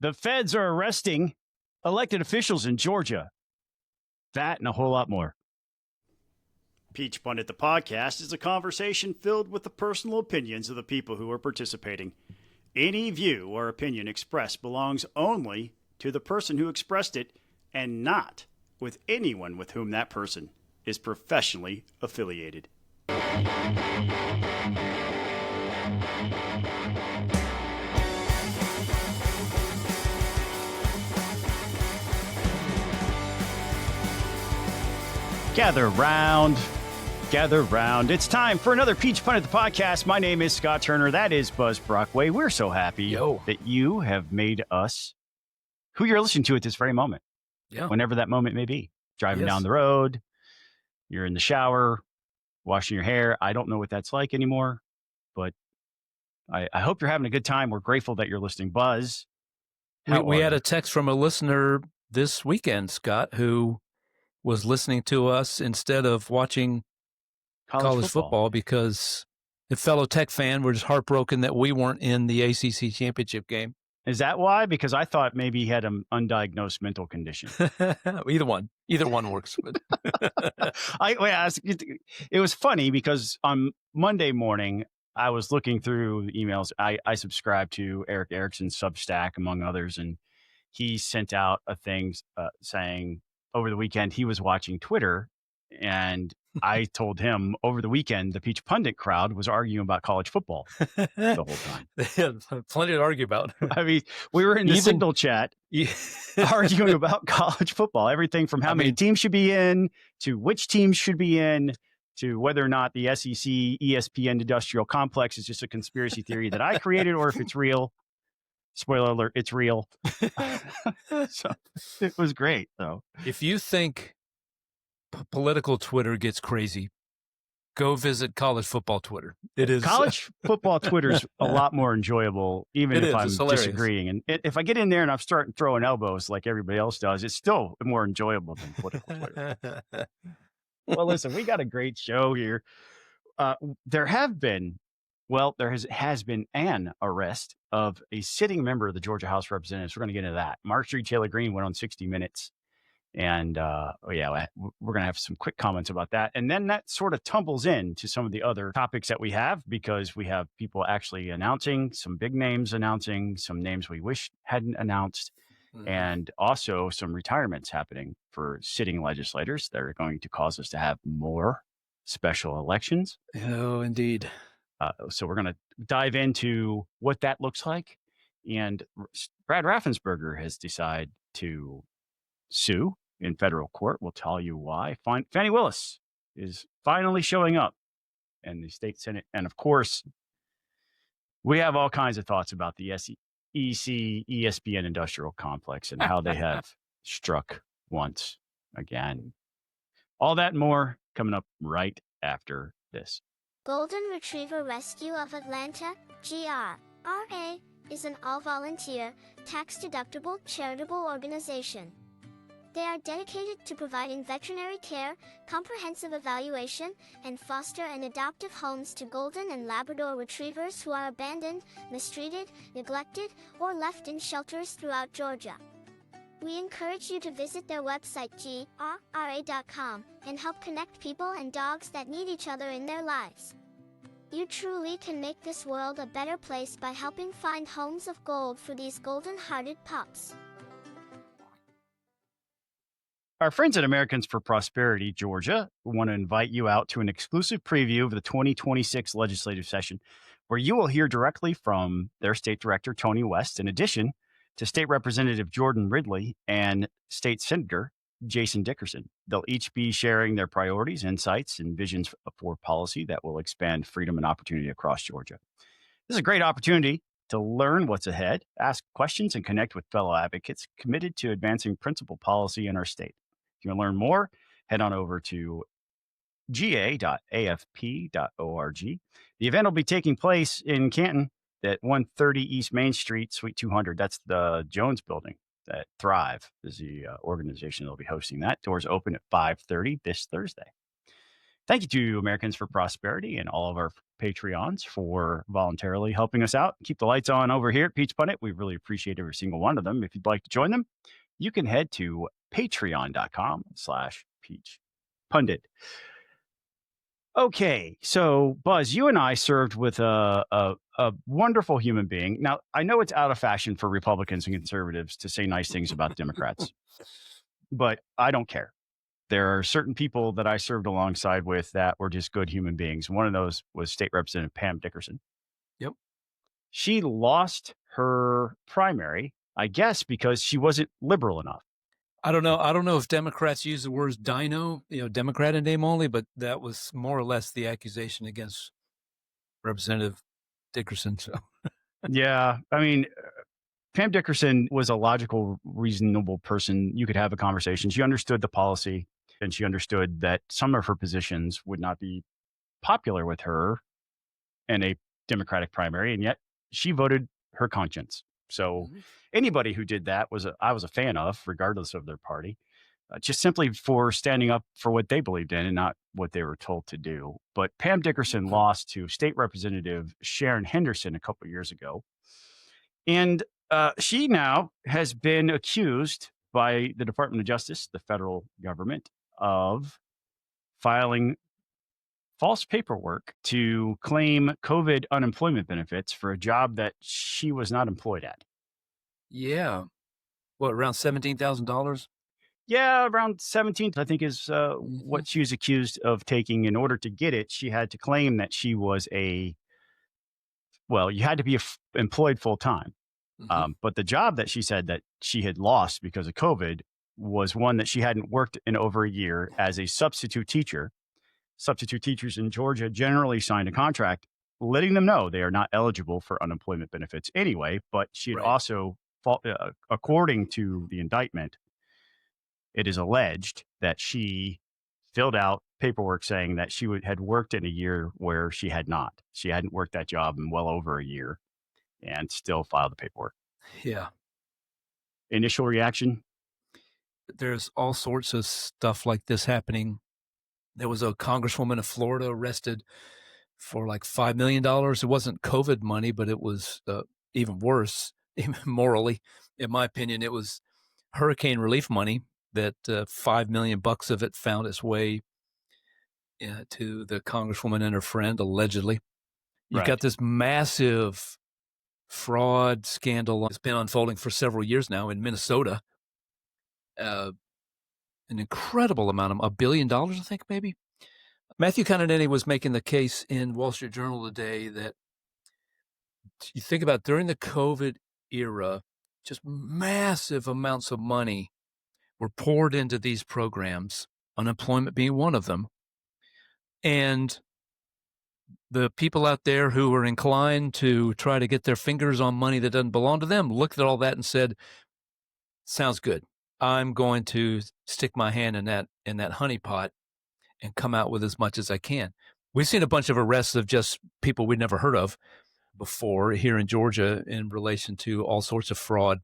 The feds are arresting elected officials in Georgia. That and a whole lot more. Peach Pundit, the podcast, is a conversation filled with the personal opinions of the people who are participating. Any view or opinion expressed belongs only to the person who expressed it and not with anyone with whom that person is professionally affiliated. Gather round. It's time for another Peach Pundit, the podcast. My name is Scott Turner. That is Buzz Brockway. We're so happy that you have made us who you're listening to at this very moment. Yeah. Whenever that moment may be. Driving down the road, you're in the shower, washing your hair. I don't know what that's like anymore, but I hope you're having a good time. We're grateful that you're listening. Buzz, we had a text from a listener this weekend, Scott, who was listening to us instead of watching college football because a fellow Tech fan were just heartbroken that we weren't in the ACC championship game. Is that why? Because I thought maybe he had an undiagnosed mental condition. Either one works. It was funny because on Monday morning, I was looking through the emails. I subscribe to Eric Erickson's Substack, among others, and he sent out a thing saying over the weekend he was watching Twitter, and I told him over the weekend the Peach Pundit crowd was arguing about college football the whole time. They had plenty to argue about. I mean, we were in the Signal chat arguing about college football. Everything from how many teams should be in, to which teams should be in, to whether or not the SEC, ESPN industrial complex is just a conspiracy theory that I created, or if it's real. Spoiler alert, it's real. So it was great, though. If you think political Twitter gets crazy, go visit college football Twitter. It is college football Twitter's a lot more enjoyable, even if I'm disagreeing. And if I get in there and I'm starting throwing elbows like everybody else does, it's still more enjoyable than political Twitter. Well, listen, we got a great show here. There has been an arrest of a sitting member of the Georgia House of Representatives. We're going to get into that. Marjorie Taylor Greene went on 60 Minutes. And we're going to have some quick comments about that. And then that sort of tumbles into some of the other topics that we have, because we have people actually announcing, some big names announcing, some names we wish hadn't announced, and also some retirements happening for sitting legislators that are going to cause us to have more special elections. Oh, indeed. So we're going to dive into what that looks like. And Brad Raffensperger has decided to sue in federal court. We'll tell you why. Fannie Willis is finally showing up in the state Senate. And of course, we have all kinds of thoughts about the SEC, ESPN industrial complex and how they have struck once again. All that and more coming up right after this. Golden Retriever Rescue of Atlanta, GRRA, is an all-volunteer, tax-deductible charitable organization. They are dedicated to providing veterinary care, comprehensive evaluation, and foster and adoptive homes to golden and Labrador retrievers who are abandoned, mistreated, neglected, or left in shelters throughout Georgia. We encourage you to visit their website grra.com and help connect people and dogs that need each other in their lives. You truly can make this world a better place by helping find homes of gold for these golden-hearted pups. Our friends at Americans for Prosperity, Georgia, want to invite you out to an exclusive preview of the 2026 legislative session, where you will hear directly from their state director, Tony West, in addition to State Representative Jordan Ridley and State Senator Jason Dickerson. They'll each be sharing their priorities, insights, and visions for policy that will expand freedom and opportunity across Georgia. This is a great opportunity to learn what's ahead, ask questions, and connect with fellow advocates committed to advancing principled policy in our state. If you want to learn more, head on over to ga.afp.org. The event will be taking place in Canton at 130 East Main Street, Suite 200. That's the Jones building. That Thrive is the organization that will be hosting that. Doors open at 5:30 this Thursday. Thank you to Americans for Prosperity and all of our Patreons for voluntarily helping us out. Keep the lights on over here at Peach Pundit. We really appreciate every single one of them. If you'd like to join them, you can head to patreon.com/Peach Pundit. Okay, so Buzz, you and I served with a wonderful human being. Now, I know it's out of fashion for Republicans and conservatives to say nice things about Democrats, but I don't care. There are certain people that I served alongside with that were just good human beings. One of those was State Representative Pam Dickerson. Yep. She lost her primary, I guess, because she wasn't liberal enough. I don't know if Democrats use the words dino, Democrat in name only, but that was more or less the accusation against Representative Dickerson. So, yeah, I mean, Pam Dickerson was a logical, reasonable person. You could have a conversation. She understood the policy, and she understood that some of her positions would not be popular with her in a Democratic primary, and yet she voted her conscience. So anybody who did that I was a fan of, regardless of their party, just simply for standing up for what they believed in and not what they were told to do. But Pam Dickerson lost to State Representative Sharon Henderson a couple of years ago. And she now has been accused by the Department of Justice, the federal government, of filing false paperwork to claim COVID unemployment benefits for a job that she was not employed at. Yeah. What, around $17,000? Yeah, around 17, I think is what she was accused of taking. In order to get it, she had to claim that she was you had to be employed full time. But the job that she said that she had lost because of COVID was one that she hadn't worked in over a year as a substitute teacher. Substitute teachers in Georgia generally signed a contract letting them know they are not eligible for unemployment benefits anyway. But she had also, according to the indictment, it is alleged that she filled out paperwork saying that she had worked in a year where she had not. She hadn't worked that job in well over a year and still filed the paperwork. Yeah. Initial reaction? There's all sorts of stuff like this happening. There was a congresswoman in Florida arrested for like $5 million. It wasn't COVID money, but it was even worse, even morally. In my opinion, it was hurricane relief money that $5 million of it found its way to the congresswoman and her friend, allegedly. You've got this massive fraud scandal. It's been unfolding for several years now in Minnesota. An incredible amount of $1 billion, I think, maybe. Matthew Continetti was making the case in Wall Street Journal today that you think about during the COVID era, just massive amounts of money were poured into these programs, unemployment being one of them. And the people out there who are inclined to try to get their fingers on money that doesn't belong to them looked at all that and said, sounds good. I'm going to stick my hand in that honeypot and come out with as much as I can. We've seen a bunch of arrests of just people we'd never heard of before here in Georgia in relation to all sorts of fraud.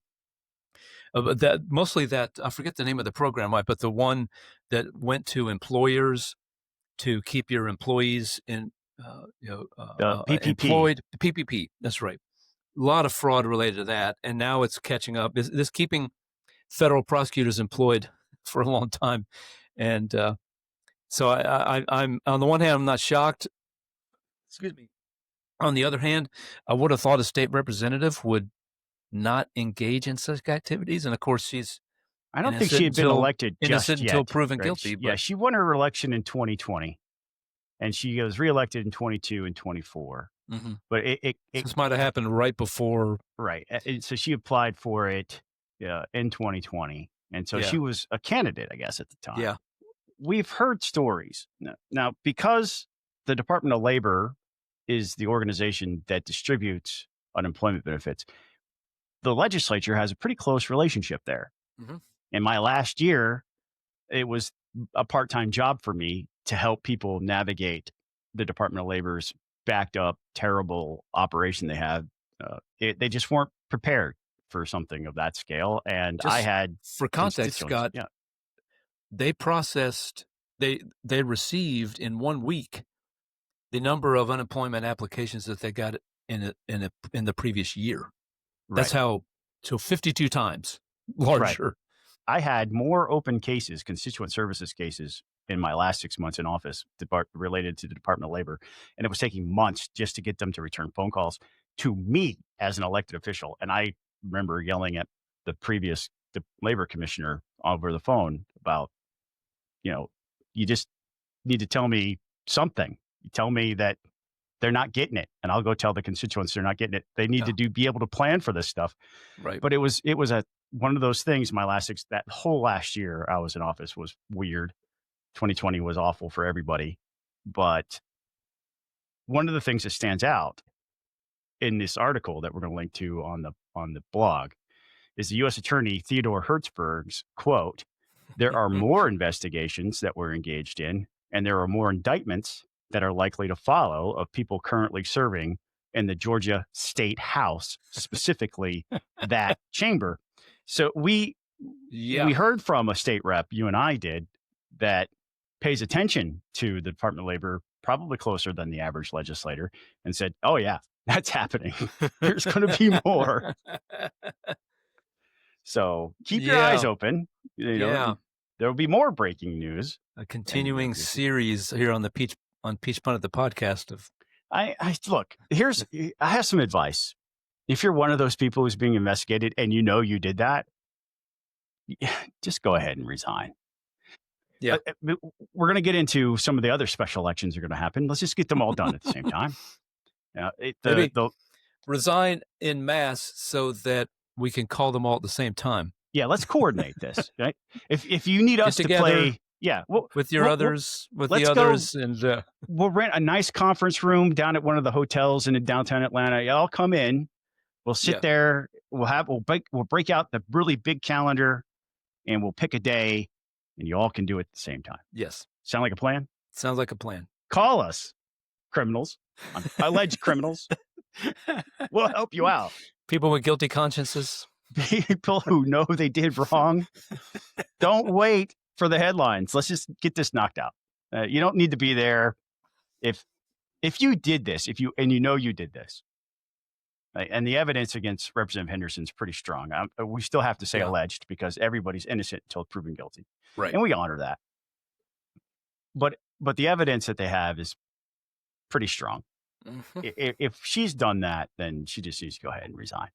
Mostly I forget the name of the program, right? But the one that went to employers to keep your employees PPP. Employed. PPP. That's right. A lot of fraud related to that, and now it's catching up. This keeping federal prosecutors employed for a long time, and so I'm on the one hand, I'm not shocked. Excuse me. On the other hand, I would have thought a state representative would not engage in such activities, and of course, I don't think she had been elected just yet, until proven guilty. Yeah, she won her election in 2020, and she was reelected in 22 and 24. But this might have happened right before. Right. So she applied for it in 2020. And so she was a candidate, I guess, at the time. Yeah. We've heard stories. Now, because the Department of Labor is the organization that distributes unemployment benefits, the legislature has a pretty close relationship there. In my last year, it was a part-time job for me to help people navigate the Department of Labor's backed up, terrible operation they had. They just weren't prepared for something of that scale. And I had, for context, Scott, they processed they received in 1 week the number of unemployment applications that they got in the previous year. Right. That's how, so 52 times larger. Right. I had more open cases, constituent services cases, in my last 6 months in office related to the Department of Labor. And it was taking months just to get them to return phone calls to me as an elected official. And I remember yelling at the previous labor commissioner over the phone about, you just need to tell me something. You tell me that they're not getting it, and I'll go tell the constituents they're not getting it. They need to be able to plan for this stuff. Right. But it was one of those things. That whole last year I was in office was weird. 2020 was awful for everybody. But one of the things that stands out in this article that we're going to link to on the blog is the U.S. Attorney Theodore Hertzberg's quote, "There are more investigations that we're engaged in, and there are more indictments that are likely to follow of people currently serving in the Georgia State House, specifically that chamber." So we heard from a state rep, you and I did, that pays attention to the Department of Labor probably closer than the average legislator, and said, "Oh yeah, that's happening. There's going to be more." So keep your eyes open. There will be more breaking news. A continuing series here on Peach Pundit, the podcast of. I look, I have some advice. If you're one of those people who's being investigated and you did that, just go ahead and resign. Yeah. We're going to get into some of the other special elections that are going to happen. Let's just get them all done at the same time. Resign en masse so that we can call them all at the same time. Yeah, let's coordinate this. Right? If you need us to play, with the others, and we'll rent a nice conference room down at one of the hotels in downtown Atlanta. Y'all come in. We'll sit there. We'll break out the really big calendar, and we'll pick a day, and you all can do it at the same time. Yes. Sound like a plan? Sounds like a plan. Call us, criminals, alleged criminals. We'll help you out. People with guilty consciences. People who know they did wrong. Don't wait for the headlines. Let's just get this knocked out. You don't need to be there. If you did this, you did this, right, and the evidence against Representative Henderson is pretty strong. We still have to say alleged because everybody's innocent until proven guilty, right? And we honor that. But the evidence that they have is pretty strong. Mm-hmm. If she's done that, then she just needs to go ahead and resign.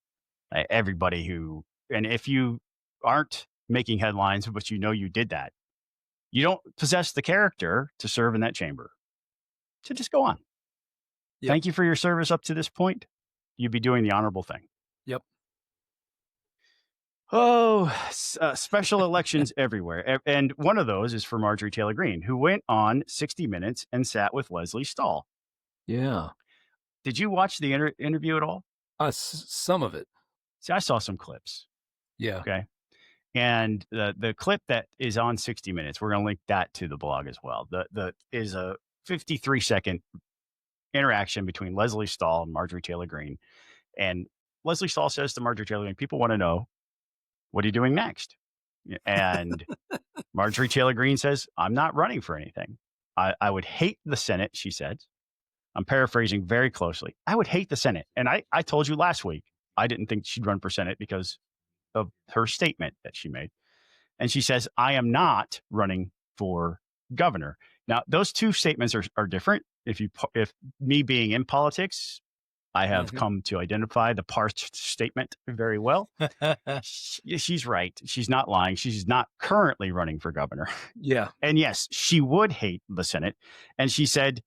Everybody and if you aren't making headlines, but you did that, you don't possess the character to serve in that chamber. So just go on. Yep. Thank you for your service up to this point. You'd be doing the honorable thing. Yep. Oh, special elections everywhere. And one of those is for Marjorie Taylor Greene, who went on 60 Minutes and sat with Leslie Stahl. Yeah. Did you watch the interview at all? Some of it. See, I saw some clips. Yeah. Okay. And the clip that is on 60 Minutes, we're going to link that to the blog as well. The is a 53-second interaction between Leslie Stahl and Marjorie Taylor Greene. And Leslie Stahl says to Marjorie Taylor Greene, people want to know, what are you doing next? And Marjorie Taylor Greene says, I'm not running for anything. I would hate the Senate, she said. I'm paraphrasing very closely. I would hate the Senate. And I told you last week, I didn't think she'd run for Senate because of her statement that she made. And she says, I am not running for governor. Now, those two statements are different. If me being in politics, I have come to identify the parsed statement very well. She's right. She's not lying. She's not currently running for governor. Yeah. And yes, she would hate the Senate. And she said,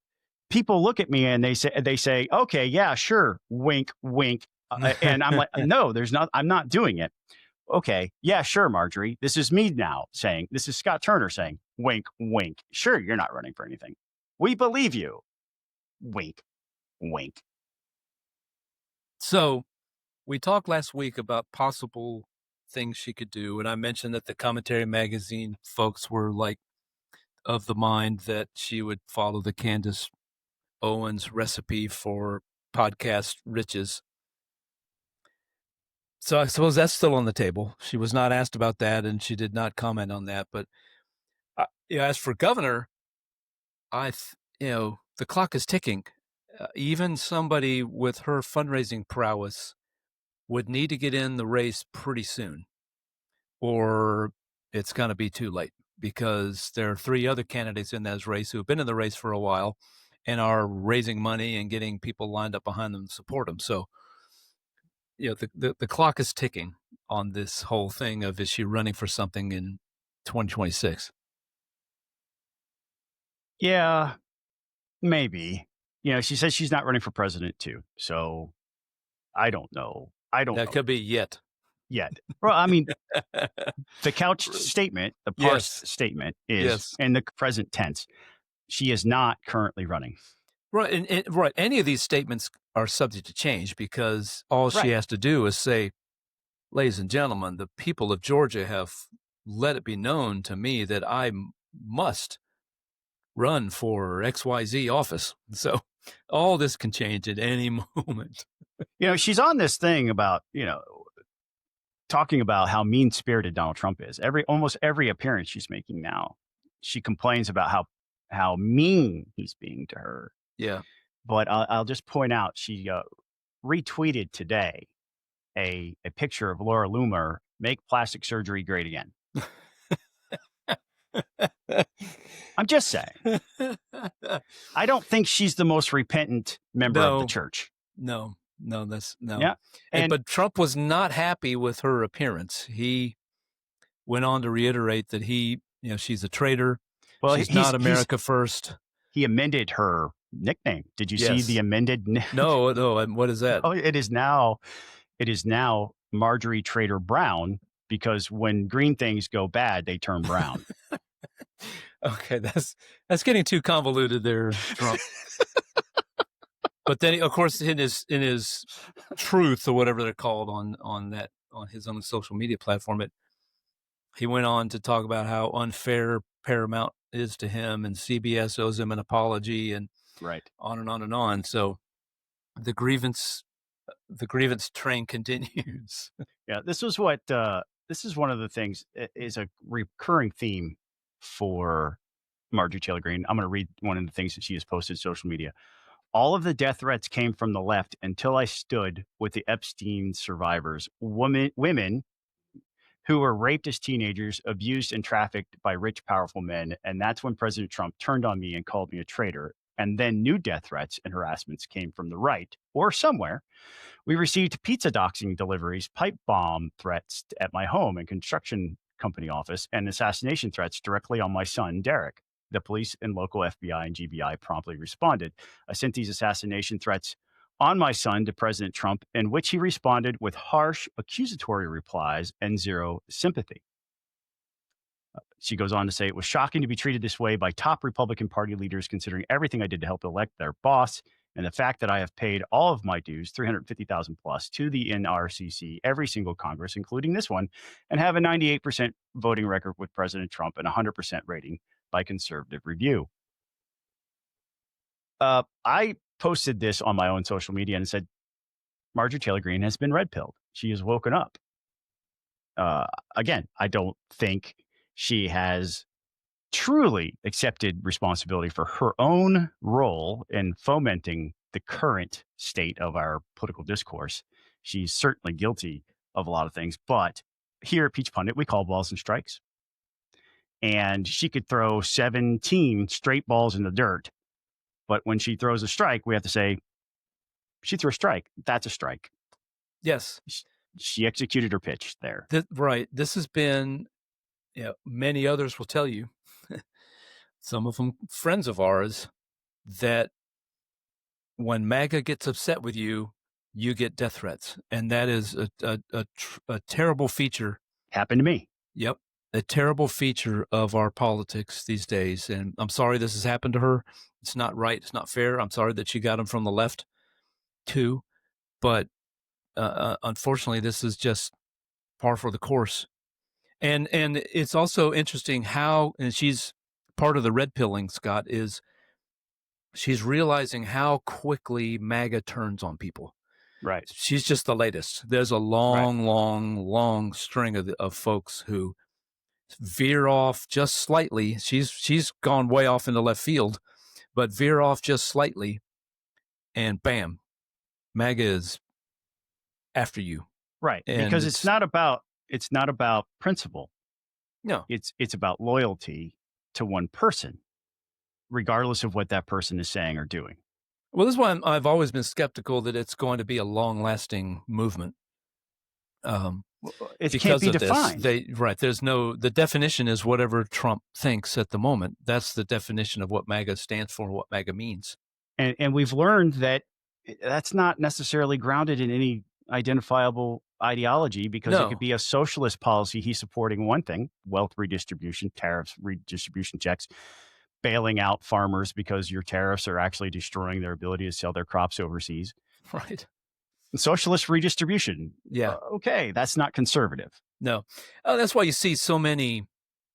people look at me and they say, okay, yeah, sure. Wink, wink. And I'm like, no, I'm not doing it. Okay. Yeah, sure, Marjorie. This is me now saying, this is Scott Turner saying, wink, wink. Sure, you're not running for anything. We believe you. Wink, wink. So we talked last week about possible things she could do. And I mentioned that the Commentary Magazine folks were like of the mind that she would follow the Candace Owens recipe for podcast riches. So I suppose that's still on the table. She was not asked about that, and she did not comment on that. But as for governor, the clock is ticking. Even somebody with her fundraising prowess would need to get in the race pretty soon, or it's going to be too late, because there are 3 other candidates in that race who have been in the race for a while and are raising money and getting people lined up behind them to support them. So, the clock is ticking on this whole thing of, is she running for something in 2026? Yeah, maybe. She says she's not running for president too. So I don't know. That could be yet. Well, I mean, the couched statement, the parsed statement is in the present tense. She is not currently running. Right. And right. Any of these statements are subject to change, because all she has to do is say, ladies and gentlemen, the people of Georgia have let it be known to me that I must run for XYZ office. So all this can change at any moment. She's on this thing about, talking about how mean-spirited Donald Trump is. Almost every appearance she's making now, she complains about how mean he's being to her. Yeah. But I'll just point out, she retweeted today a picture of Laura Loomer, make plastic surgery great again. I'm just saying. I don't think she's the most repentant member of the church. No. Yeah. But Trump was not happy with her appearance. He went on to reiterate that she's a traitor. Well, she's not America first. He amended her nickname. Did you see the amended? No. What is that? Oh, it is now Marjorie Trader Brown, because when green things go bad, they turn brown. Okay, that's getting too convoluted there, Trump. But then, of course, in his truth, or whatever they're called, on his own social media platform, he went on to talk about how unfair Paramount is to him, and CBS owes him an apology, and on and on and on. So the grievance train continues. Yeah, this is one of the things, is a recurring theme for Marjorie Taylor Greene. I'm going to read one of the things that she has posted on social media. All of the death threats came from the left until I stood with the Epstein survivors, women who were raped as teenagers, abused and trafficked by rich, powerful men. And that's when President Trump turned on me and called me a traitor. And then new death threats and harassments came from the right or somewhere. We received pizza doxing deliveries, pipe bomb threats at my home and construction company office, and assassination threats directly on my son, Derek. The police and local FBI and GBI promptly responded. I sent these assassination threats on my son to President Trump, in which he responded with harsh accusatory replies and zero sympathy. She goes on to say, it was shocking to be treated this way by top Republican Party leaders, considering everything I did to help elect their boss, and the fact that I have paid all of my dues, $350,000 plus, to the NRCC every single Congress, including this one, and have a 98% voting record with President Trump and 100% rating by Conservative Review. I posted this on my own social media and said, Marjorie Taylor Greene has been red-pilled. She has woken up. Again, I don't think she has truly accepted responsibility for her own role in fomenting the current state of our political discourse. She's certainly guilty of a lot of things, but here at Peach Pundit, we call balls and strikes. And she could throw 17 straight balls in the dirt, but when she throws a strike, we have to say, she threw a strike. That's a strike. Yes. She executed her pitch there. Right. This has been, many others will tell you, some of them friends of ours, that when MAGA gets upset with you, you get death threats. And that is a terrible feature. Happened to me. Yep. A terrible feature of our politics these days. And I'm sorry this has happened to her. It's not right. It's not fair. I'm sorry that she got them from the left too. But unfortunately, this is just par for the course. And it's also interesting how, and she's part of the red pilling, Scott, is she's realizing how quickly MAGA turns on people. Right. She's just the latest. There's a long string of folks who veer off just slightly. She's gone way off into left field, but veer off just slightly, and bam, MAGA is after you. Right. And because it's not about principle. No. It's about loyalty to one person, regardless of what that person is saying or doing. Well, this is why I've always been skeptical that it's going to be a long-lasting movement. It can't be defined. The definition is whatever Trump thinks at the moment. That's the definition of what MAGA stands for and what MAGA means. And we've learned that that's not necessarily grounded in any identifiable ideology, because it could be a socialist policy. He's supporting one thing: wealth redistribution, tariffs, redistribution checks, bailing out farmers because your tariffs are actually destroying their ability to sell their crops overseas. Right. Socialist redistribution. Yeah. Okay. That's not conservative. No. That's why you see so many,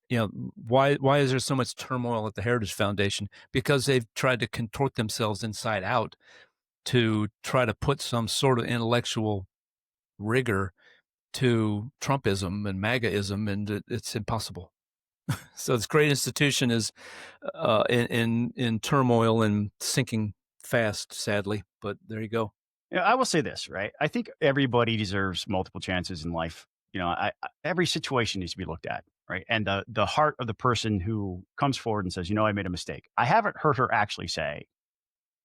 why is there so much turmoil at the Heritage Foundation? Because they've tried to contort themselves inside out to try to put some sort of intellectual rigor to Trumpism and MAGAism, and it's impossible. So this great institution is in turmoil and sinking fast, sadly. But there you go. I will say this, right? I think everybody deserves multiple chances in life. Every situation needs to be looked at, right? And the heart of the person who comes forward and says, I made a mistake. I haven't heard her actually say,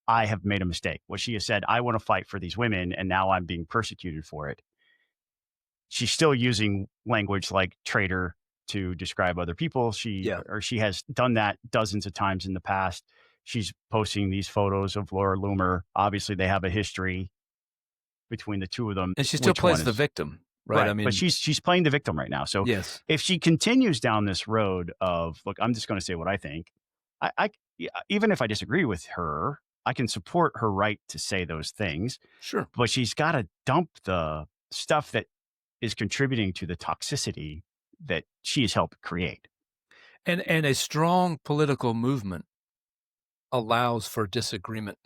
I have made a mistake. What she has said, I want to fight for these women, and now I'm being persecuted for it. She's still using language like traitor to describe other people. She has done that dozens of times in the past. She's posting these photos of Laura Loomer. Obviously, they have a history between the two of them. And she still plays the victim, right? I mean, but she's playing the victim right now. So if she continues down this road of, look, I'm just going to say what I think. I even if I disagree with her, I can support her right to say those things. Sure. But she's got to dump the stuff that is contributing to the toxicity that she has helped create. And a strong political movement allows for disagreement.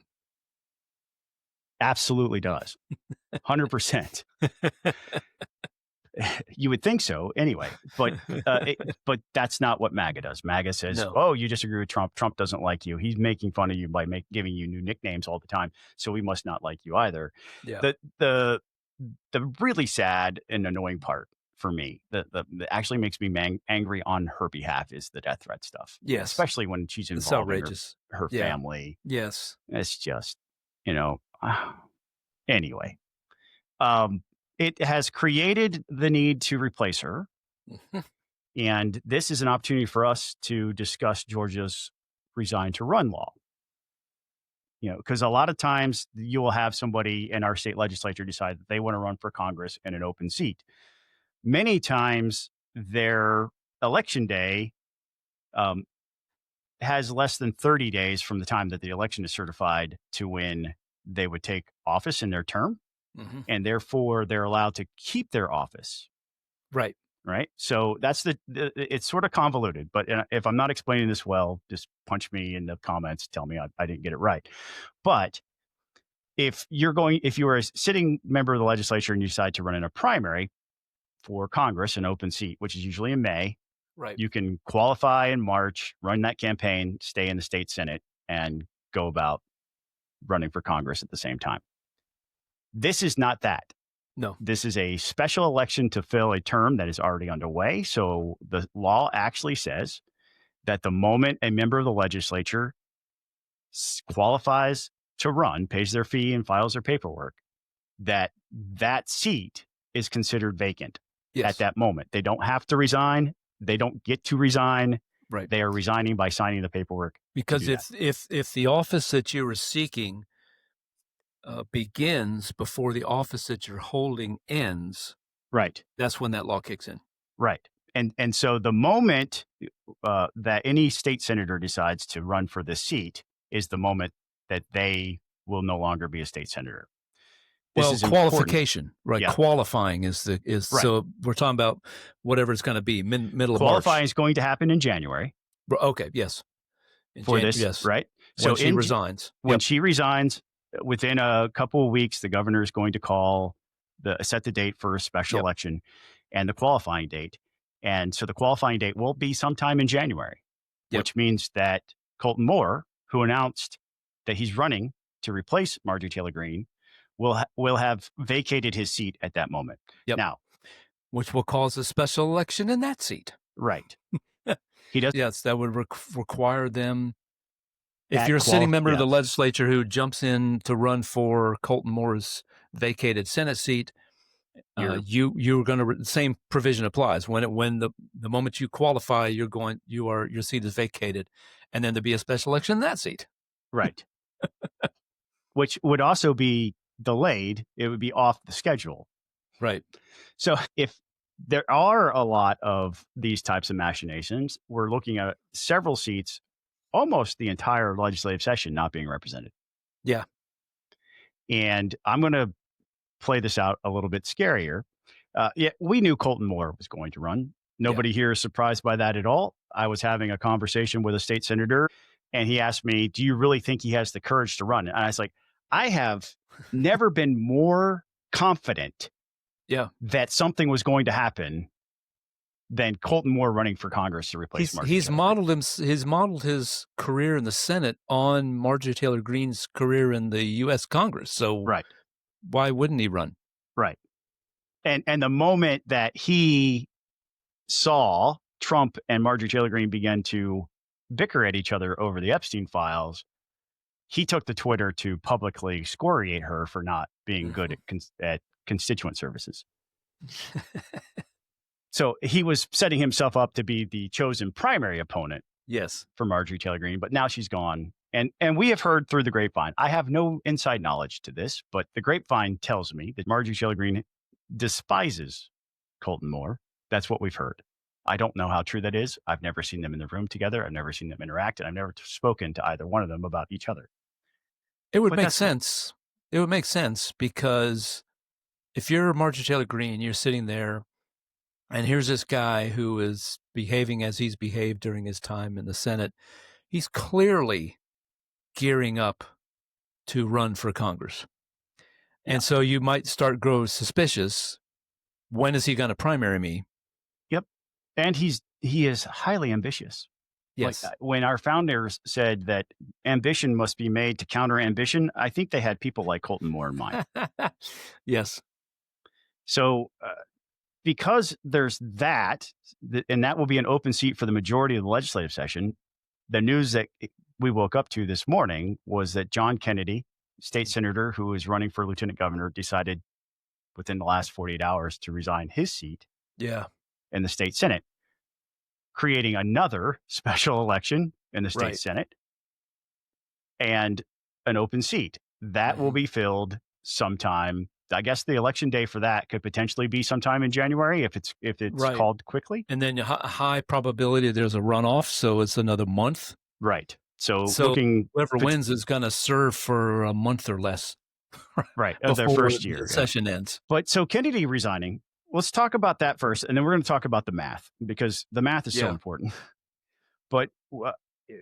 Absolutely does. 100%. You would think so anyway, but that's not what MAGA does. MAGA says, oh, you disagree with Trump. Trump doesn't like you. He's making fun of you by giving you new nicknames all the time. So we must not like you either. Yeah. The really sad and annoying part for me, that actually makes me angry on her behalf, is the death threat stuff. Yes. Especially when she's It's involved outrageous. in her family. Yes. It's just, anyway. It has created the need to replace her. And this is an opportunity for us to discuss Georgia's resign to run law. Because a lot of times you will have somebody in our state legislature decide that they want to run for Congress in an open seat. Many times their election day has less than 30 days from the time that the election is certified to when they would take office in their term. And therefore they're allowed to keep their office. Right. So that's it's sort of convoluted, but if I'm not explaining this well, just punch me in the comments, tell me I didn't get it right. But if you are a sitting member of the legislature and you decide to run in a primary for Congress, an open seat, which is usually in May, right, you can qualify in March, run that campaign, stay in the state Senate, and go about running for Congress at the same time. This is not that. No. This is a special election to fill a term that is already underway. So the law actually says that the moment a member of the legislature qualifies to run, pays their fee, and files their paperwork, that seat is considered vacant at that moment. They don't have to resign. They don't get to resign. Right. They are resigning by signing the paperwork. Because if the office that you were seeking begins before the office that you're holding ends, right, that's when that law kicks in. Right. And so the moment that any state senator decides to run for this seat is the moment that they will no longer be a state senator. This is qualification, right? Yeah. Qualifying is right. So we're talking about whatever it's going to be, middle of March. Qualifying is going to happen in January. Okay, yes. Yes. Right? When she resigns. When she resigns, within a couple of weeks, the governor is going to set the date for a special election and the qualifying date. And so the qualifying date will be sometime in January, which means that Colton Moore, who announced that he's running to replace Marjorie Taylor Greene, will have vacated his seat at that moment. Now, which will cause a special election in that seat. Right. He does. Yes, that would require them. If you're a sitting member of the legislature who jumps in to run for Colton Moore's vacated Senate seat, you're going to, the same provision applies. When the moment you qualify, your seat is vacated, and then there'd be a special election in that seat. Right. Which would also be delayed. It would be off the schedule. Right. So if there are a lot of these types of machinations, we're looking at several seats, almost the entire legislative session not being represented. Yeah. And I'm going to play this out a little bit scarier. We knew Colton Moore was going to run. Nobody here is surprised by that at all. I was having a conversation with a state senator, and he asked me, do you really think he has the courage to run? And I was like, I have never been more confident that something was going to happen than Colton Moore running for Congress to replace Marjorie He's Taylor. modeled his career in the Senate on Marjorie Taylor Greene's career in the U.S. Congress. So why wouldn't he run? Right. And the moment that he saw Trump and Marjorie Taylor Greene begin to bicker at each other over the Epstein files, he took to Twitter to publicly excoriate her for not being good at constituent services. So he was setting himself up to be the chosen primary opponent for Marjorie Taylor Greene, but now she's gone. And we have heard through the grapevine, I have no inside knowledge to this, but the grapevine tells me that Marjorie Taylor Greene despises Colton Moore. That's what we've heard. I don't know how true that is. I've never seen them in the room together. I've never seen them interact, and I've never spoken to either one of them about each other. It would make sense. It would make sense because if you're Marjorie Taylor Greene, you're sitting there, and here's this guy who is behaving as he's behaved during his time in the Senate. He's clearly gearing up to run for Congress. And so you might start grow suspicious. When is he going to primary me? Yep. And he is highly ambitious. Yes. Like, when our founders said that ambition must be made to counter ambition, I think they had people like Colton Moore in mind. Yes. So because there's that, and that will be an open seat for the majority of the legislative session, the news that we woke up to this morning was that John Kennedy, state senator who is running for lieutenant governor, decided within the last 48 hours to resign his seat in the state Senate, creating another special election in the state Senate and an open seat. That will be filled sometime. I guess the election day for that could potentially be sometime in January if it's called quickly. And then high probability there's a runoff, so it's another month. Right. So whoever wins is going to serve for a month or less. Of their first year. The session ends. But so Kennedy resigning, let's talk about that first, and then we're going to talk about the math, because the math is so important. But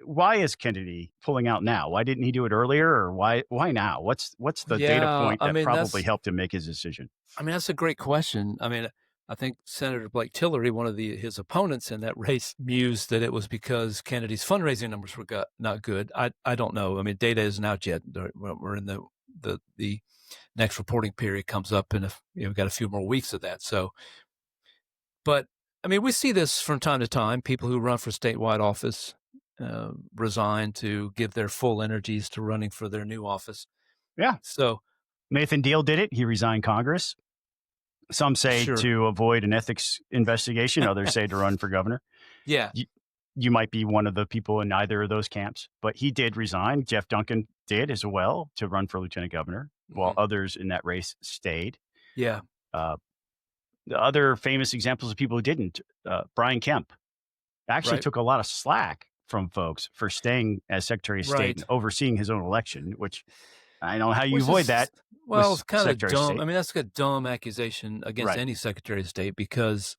why is Kennedy pulling out now? Why didn't he do it earlier, or why now? What's the data point that probably helped him make his decision? I mean, that's a great question. I mean, I think Senator Blake Tillery, one of his opponents in that race, mused that it was because Kennedy's fundraising numbers were not good. I don't know. I mean, data isn't out yet. We're in the next reporting period comes up, and we've got a few more weeks of that. So, but I mean, we see this from time to time. People who run for statewide office resign to give their full energies to running for their new office. Yeah. So Nathan Deal did it. He resigned Congress. Some say to avoid an ethics investigation. Others say to run for governor. Yeah. You might be one of the people in either of those camps, but he did resign. Jeff Duncan did as well to run for lieutenant governor, while others in that race stayed. Yeah. The other famous examples of people who didn't, Brian Kemp actually took a lot of slack from folks for staying as Secretary of State and overseeing his own election, which I don't know how you avoid that. Well, it's kind of dumb. I mean, that's a dumb accusation against any Secretary of State, because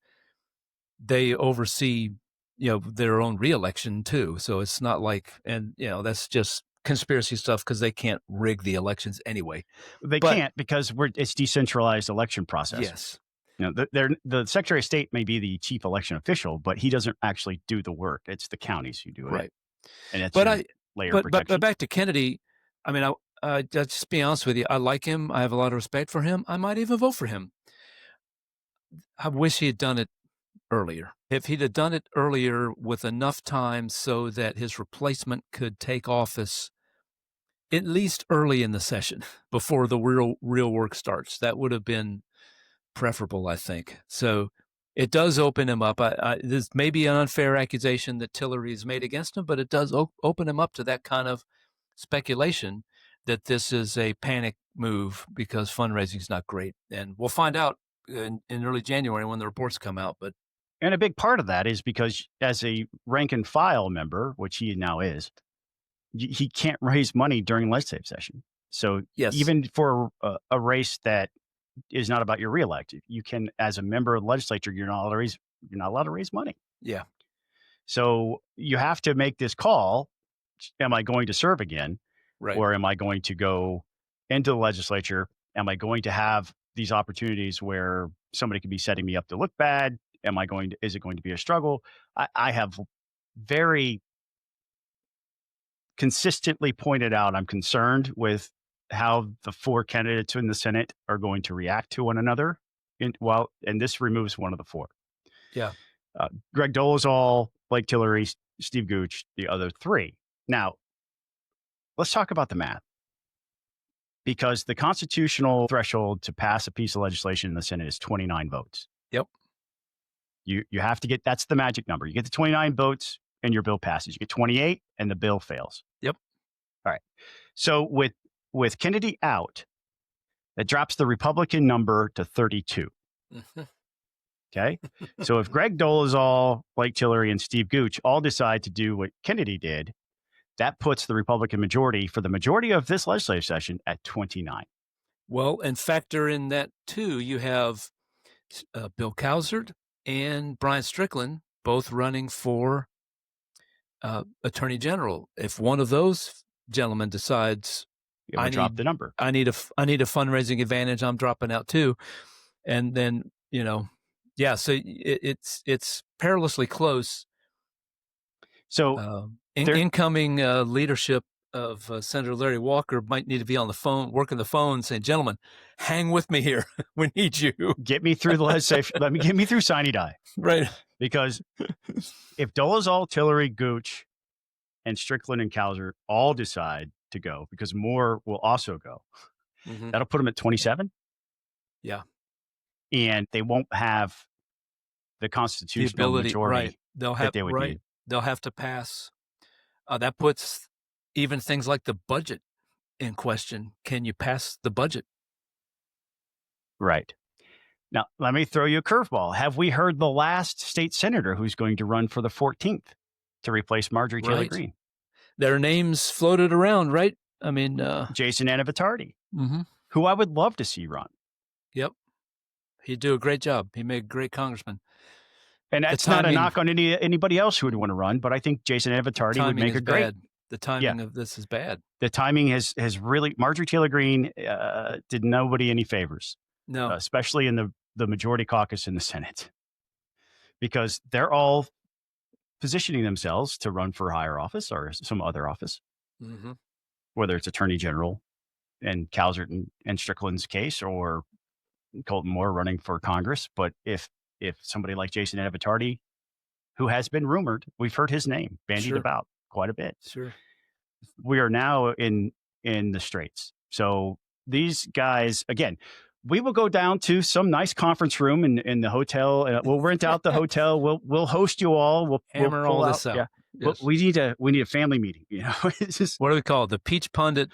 they oversee, their own reelection too. So it's not like, and that's just conspiracy stuff, because they can't rig the elections anyway. They can't, because it's decentralized election process. Yes. The Secretary of State may be the chief election official, but he doesn't actually do the work. It's the counties who do it. Right. And it's But layer of protection. But back to Kennedy, I mean, I'll just be honest with you. I like him. I have a lot of respect for him. I might even vote for him. I wish he had done it earlier. If he'd have done it earlier with enough time so that his replacement could take office at least early in the session before the real work starts, that would have been preferable, I think. So it does open him up. This may be an unfair accusation that Tillery has made against him, but it does open him up to that kind of speculation that this is a panic move because fundraising is not great. And we'll find out in early January when the reports come out. And a big part of that is because as a rank and file member, which he now is, he can't raise money during legislative session. So even for a race that is not about your reelect, you can, as a member of the legislature, you're not allowed to raise money. Yeah. So you have to make this call. Am I going to serve again? Right. Or am I going to go into the legislature? Am I going to have these opportunities where somebody could be setting me up to look bad? Is it going to be a struggle? I have very consistently pointed out, I'm concerned with how the four candidates in the Senate are going to react to one another. And this removes one of the four. Yeah. Greg Dolezal, Blake Tillery, Steve Gooch, the other three. Now, let's talk about the math. Because the constitutional threshold to pass a piece of legislation in the Senate is 29 votes. Yep. You have to get, that's the magic number. You get the 29 votes and your bill passes. You get 28 and the bill fails. Yep. All right. So with Kennedy out, that drops the Republican number to 32. Mm-hmm. Okay. So if Greg Dolezal, Blake Tillery, and Steve Gooch all decide to do what Kennedy did, that puts the Republican majority for the majority of this legislative session at 29. Well, and factor in that too, you have Bill Cowsert and Brian Strickland both running for Attorney General. If one of those gentlemen decides, drop the number, I need a fundraising advantage, I'm dropping out too, and then so it's perilously close. So incoming leadership of Senator Larry Walker might need to be on the phone, working the phone, saying, "Gentlemen, hang with me here. We need you. Get me through the legislation. Get me through sine die." Right. Because if Dolezal, Tillery, Gooch, and Strickland and Cowsert all decide to go, because Moore will also go, that'll put them at 27. Yeah. And they won't have the constitutional majority that they would need. They'll have to pass. That puts even things like the budget in question. Can you pass the budget? Right. Now, let me throw you a curveball. Have we heard the last state senator who's going to run for the 14th to replace Marjorie Taylor Greene? Their names floated around, right? I mean, Jason Anavitardi, who I would love to see run. Yep. He'd do a great job. He made a great congressman. And that's not a knock on anybody else who would want to run, but I think Jason Anavitardi would make a great. The timing of this is bad. The timing has really, Marjorie Taylor Greene did nobody any favors. No. Especially in the majority caucus in the Senate. Because they're all positioning themselves to run for higher office or some other office. Whether it's Attorney General in Cowsert and Strickland's case, or Colton Moore running for Congress. But if somebody like Jason Anavitardi, who has been rumored, we've heard his name bandied about quite a bit. Sure. We are now in the straits. So these guys, again, we will go down to some nice conference room in the hotel. We'll rent out the hotel. We'll host you all. We'll hammer all this out. Yeah. Yes. We need a family meeting. It's just, what do we call it? The Peach Pundit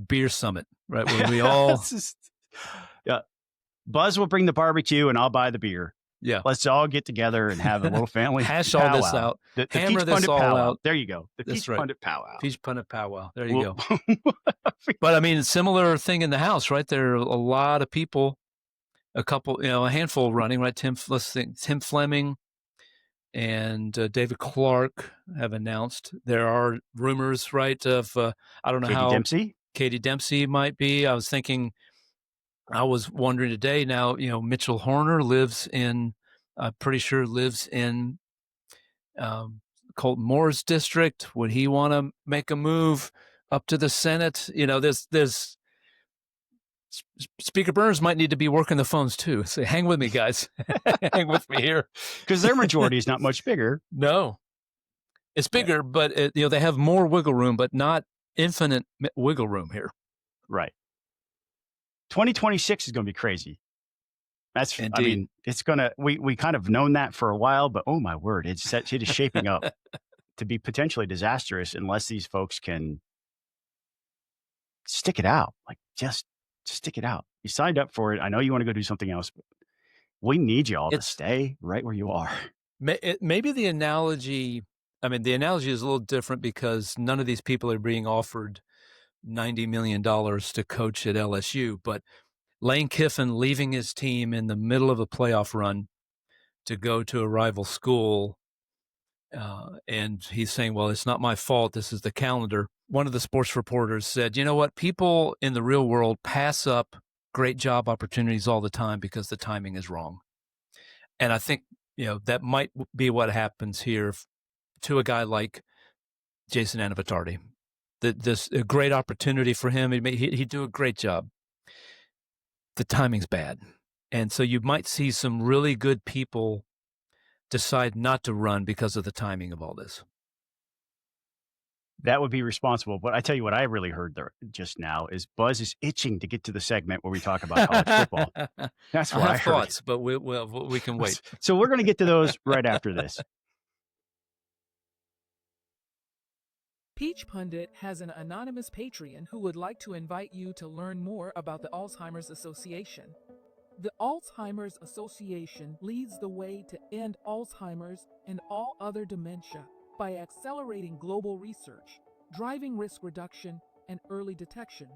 Beer Summit, right? Where we all Buzz will bring the barbecue and I'll buy the beer. Yeah. Let's all get together and have a little family hash powwow. all this out. The Hammer Peach this Pundit all powwow. out. There you go. The That's Peach Pundit powwow. Peach Pundit powwow. There you go. But I mean, similar thing in the House, right? There are a lot of people, a handful running, right? Tim Fleming and David Clark have announced. There are rumors, right, of I don't know Katie how Dempsey? Katie Dempsey might be. I was thinking I was wondering today now, Mitchell Horner pretty sure lives in Colton Moore's district. Would he want to make a move up to the Senate? There's Speaker Burns might need to be working the phones too. So hang with me, guys. Hang with me here. Because their majority is not much bigger. No. It's bigger, but they have more wiggle room, but not infinite wiggle room here. Right. 2026 is going to be crazy. Indeed. I mean, it's going to, we kind of known that for a while, but oh my word, it is shaping up to be potentially disastrous unless these folks can stick it out. Like just stick it out. You signed up for it. I know you want to go do something else, but we need you all to stay right where you are. Maybe the analogy is a little different because none of these people are being offered $90 million to coach at LSU, but Lane Kiffin leaving his team in the middle of a playoff run to go to a rival school, and he's saying, well, it's not my fault. This is the calendar. One of the sports reporters said, you know what? People in the real world pass up great job opportunities all the time because the timing is wrong. And I think, that might be what happens here to a guy like Jason Anavitardi. This a great opportunity for him. He'd do a great job. The timing's bad. And so you might see some really good people decide not to run because of the timing of all this. That would be responsible. But I tell you what I really heard there just now is Buzz is itching to get to the segment where we talk about college football. That's what I heard. Thoughts, but we can wait. So we're going to get to those right after this. Peach Pundit has an anonymous Patreon who would like to invite you to learn more about the Alzheimer's Association. The Alzheimer's Association leads the way to end Alzheimer's and all other dementia by accelerating global research, driving risk reduction and early detection,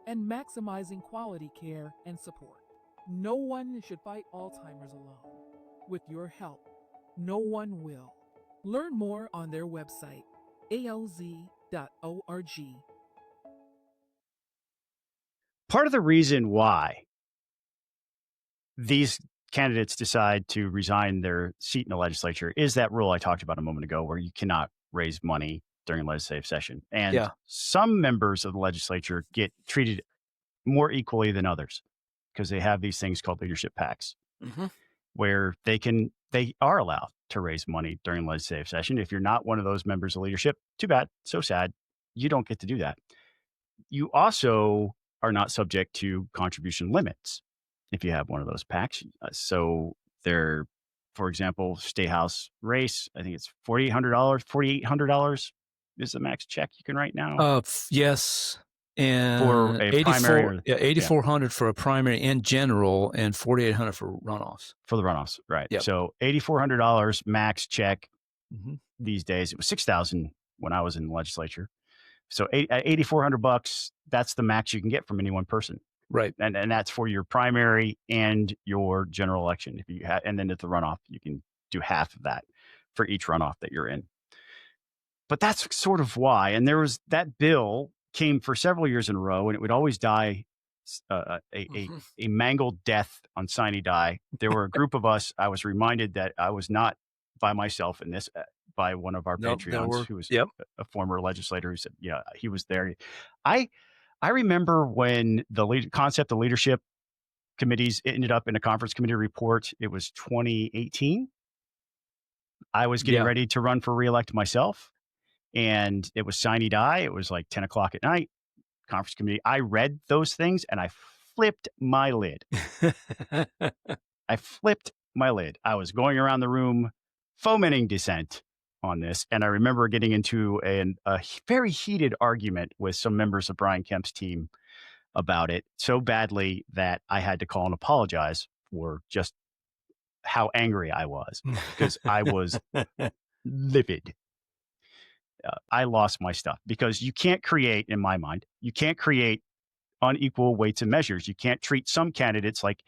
and maximizing quality care and support. No one should fight Alzheimer's alone. With your help, no one will. Learn more on their website, alz.org. Part of the reason why these candidates decide to resign their seat in the legislature is that rule I talked about a moment ago where you cannot raise money during legislative session. And some members of the legislature get treated more equally than others because they have these things called leadership PACs, where they are allowed to raise money during legislative session. If you're not one of those members of leadership, too bad, so sad, you don't get to do that. You also are not subject to contribution limits if you have one of those PACs. So they're, for example, State House race, I think it's $4,800 is the max check you can write now. Yes. And for a primary, $8,400 for a primary and general, and $4,800 for runoffs. For the runoffs, right? Yep. So $8,400 max check these days. It was $6,000 when I was in the legislature. So $8,400, that's the max you can get from any one person, right? And that's for your primary and your general election. If you and then at the runoff, you can do half of that for each runoff that you're in. But that's sort of why. And there was that bill came for several years in a row, and it would always die a mangled death on sine die. There were a group of us. I was reminded that I was not by myself in this, by one of our Patreons who was a former legislator who said, yeah, he was there. I remember when the concept of leadership committees ended up in a conference committee report. It was 2018. I was getting ready to run for reelect myself. And it was sine die. It was like 10 o'clock at night, conference committee. I read those things and I flipped my lid. I flipped my lid. I was going around the room fomenting dissent on this. And I remember getting into a very heated argument with some members of Brian Kemp's team about it so badly that I had to call and apologize for just how angry I was because I was livid. I lost my stuff because you can't create, in my mind, you can't create unequal weights and measures. You can't treat some candidates like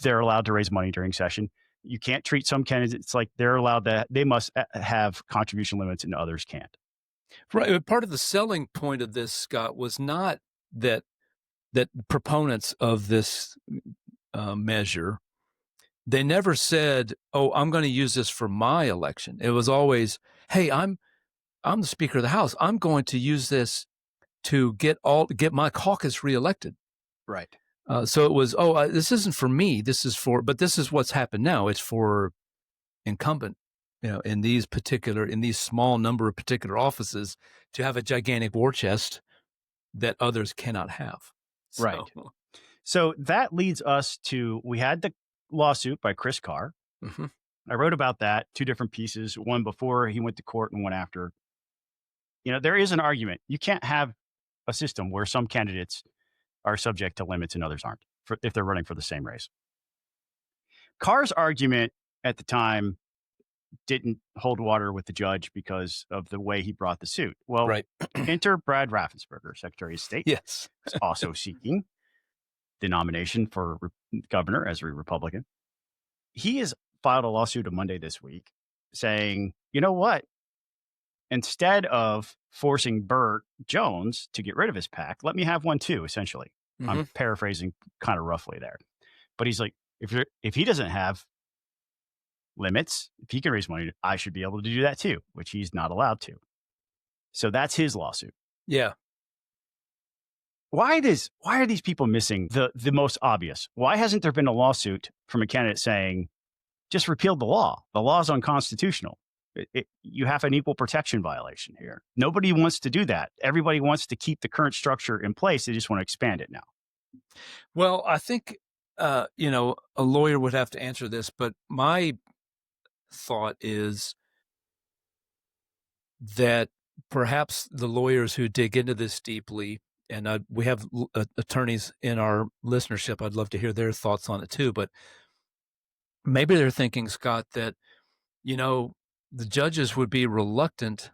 they're allowed to raise money during session. You can't treat some candidates like they're allowed to, they must have contribution limits and others can't. Right. Part of the selling point of this, Scott, was not that that proponents of this measure, they never said, "Oh, I'm going to use this for my election." It was always, "Hey, I'm the Speaker of the House. I'm going to use this to get my caucus reelected." Right. So it was, this isn't for me. This is what's happened now. It's for incumbent, in these small number of particular offices, to have a gigantic war chest that others cannot have. Right. So that leads us to, we had the lawsuit by Chris Carr. Mm-hmm. I wrote about that, 2 different pieces, one before he went to court and one after. There is an argument. You can't have a system where some candidates are subject to limits and others aren't, if they're running for the same race. Carr's argument at the time didn't hold water with the judge because of the way he brought the suit. Well, right. Enter Brad Raffensperger, Secretary of State. Yes. Who's also seeking the nomination for governor as a Republican. He has filed a lawsuit on Monday this week saying, you know what? Instead of forcing Burt Jones to get rid of his PAC, let me have one too, essentially. Mm-hmm. I'm paraphrasing kind of roughly there. But he's like, if he doesn't have limits, if he can raise money, I should be able to do that too, which he's not allowed to. So that's his lawsuit. Yeah. Why are these people missing the most obvious? Why hasn't there been a lawsuit from a candidate saying, just repeal the law? The law is unconstitutional. You have an equal protection violation here. Nobody wants to do that. Everybody wants to keep the current structure in place. They just want to expand it now. Well, I think, a lawyer would have to answer this, but my thought is that perhaps the lawyers who dig into this deeply, and we have attorneys in our listenership, I'd love to hear their thoughts on it too, but maybe they're thinking, Scott, that, the judges would be reluctant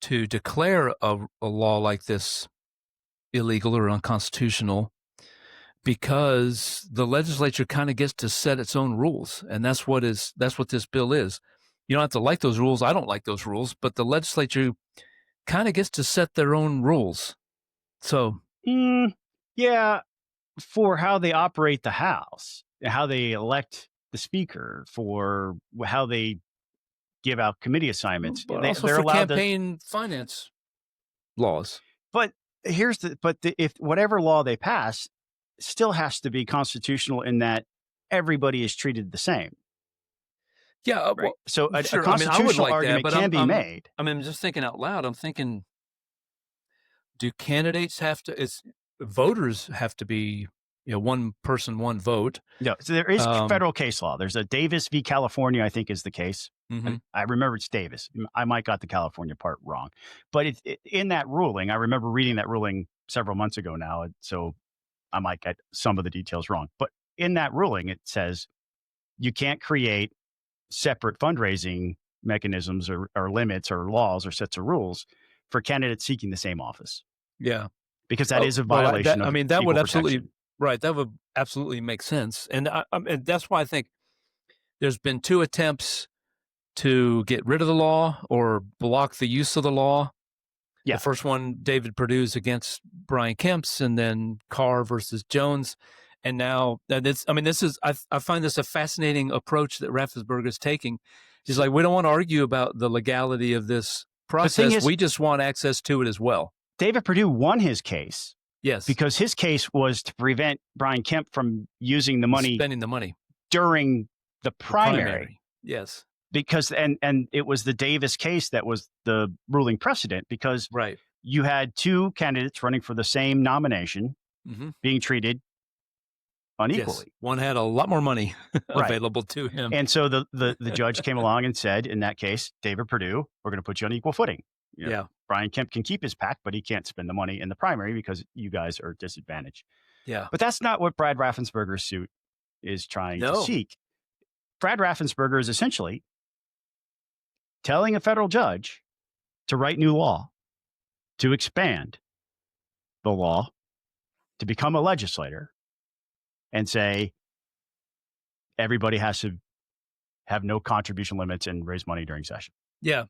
to declare a law like this illegal or unconstitutional because the legislature kind of gets to set its own rules. And that's what this bill is. You don't have to like those rules. I don't like those rules, but the legislature kind of gets to set their own rules. So, yeah, for how they operate the House, how they elect the Speaker, for how they give out committee assignments. But they're for allowed campaign finance laws. But if whatever law they pass still has to be constitutional in that everybody is treated the same. Yeah. Right? Well, so a sure. constitutional I would like argument that, but can be made. I'm just thinking out loud. I'm thinking, do candidates voters have to be, one person, one vote? No, so there is federal case law. There's a Davis v. California, I think is the case. Mm-hmm. I remember it's Davis. I might got the California part wrong. But in that ruling, I remember reading that ruling several months ago now, so I might get some of the details wrong. But in that ruling, it says you can't create separate fundraising mechanisms or limits or laws or sets of rules for candidates seeking the same office. Yeah. Because that is a violation of that would absolutely protection. Right. That would absolutely make sense. And and that's why I think there's been 2 attempts to get rid of the law or block the use of the law. Yeah. The first one, David Perdue's against Brian Kemp's, and then Carr versus Jones. And now I find this a fascinating approach that Raffensperger is taking. He's like, we don't want to argue about the legality of this process. We just want access to it as well. David Perdue won his case. Yes. Because his case was to prevent Brian Kemp from using the money, spending the money during the primary. Yes. Because, and it was the Davis case that was the ruling precedent, because you had 2 candidates running for the same nomination being treated unequally. Yes. One had a lot more money available to him. And so the judge came along and said, in that case, David Perdue, we're going to put you on equal footing. Brian Kemp can keep his PAC, but he can't spend the money in the primary because you guys are disadvantaged. Yeah. But that's not what Brad Raffensperger's suit is trying to seek. Brad Raffensperger is essentially telling a federal judge to write new law, to expand the law, to become a legislator, and say everybody has to have no contribution limits and raise money during session. Yeah.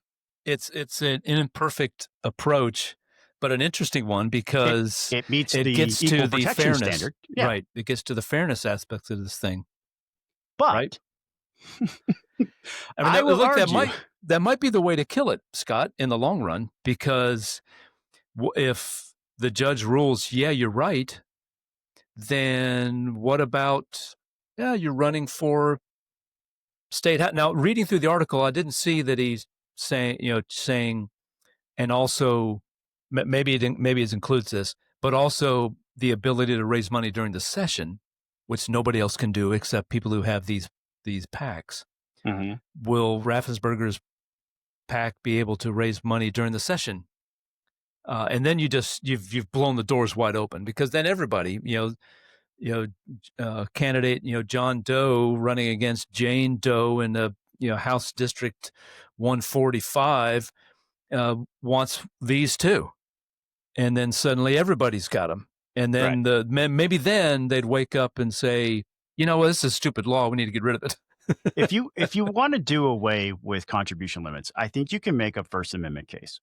It's an imperfect approach but an interesting one because it meets it the gets equal to the protection fairness standard. Yeah. Right. It gets to the fairness aspects of this thing. But right? I will look, argue that might be the way to kill it, Scott, in the long run, because if the judge rules, yeah, you're right, then what about, yeah, you're running for state house? Now, reading through the article, I didn't see that he's saying, and also maybe it includes this, but also the ability to raise money during the session, which nobody else can do except people who have these PACs. Mm-hmm. Will Raffensperger's PAC be able to raise money during the session? And then you've blown the doors wide open, because then everybody, candidate, John Doe running against Jane Doe in the House District 145 wants these too, and then suddenly everybody's got them, and then maybe then they'd wake up and say, this is a stupid law, we need to get rid of it. if you want to do away with contribution limits, I think you can make a First Amendment case.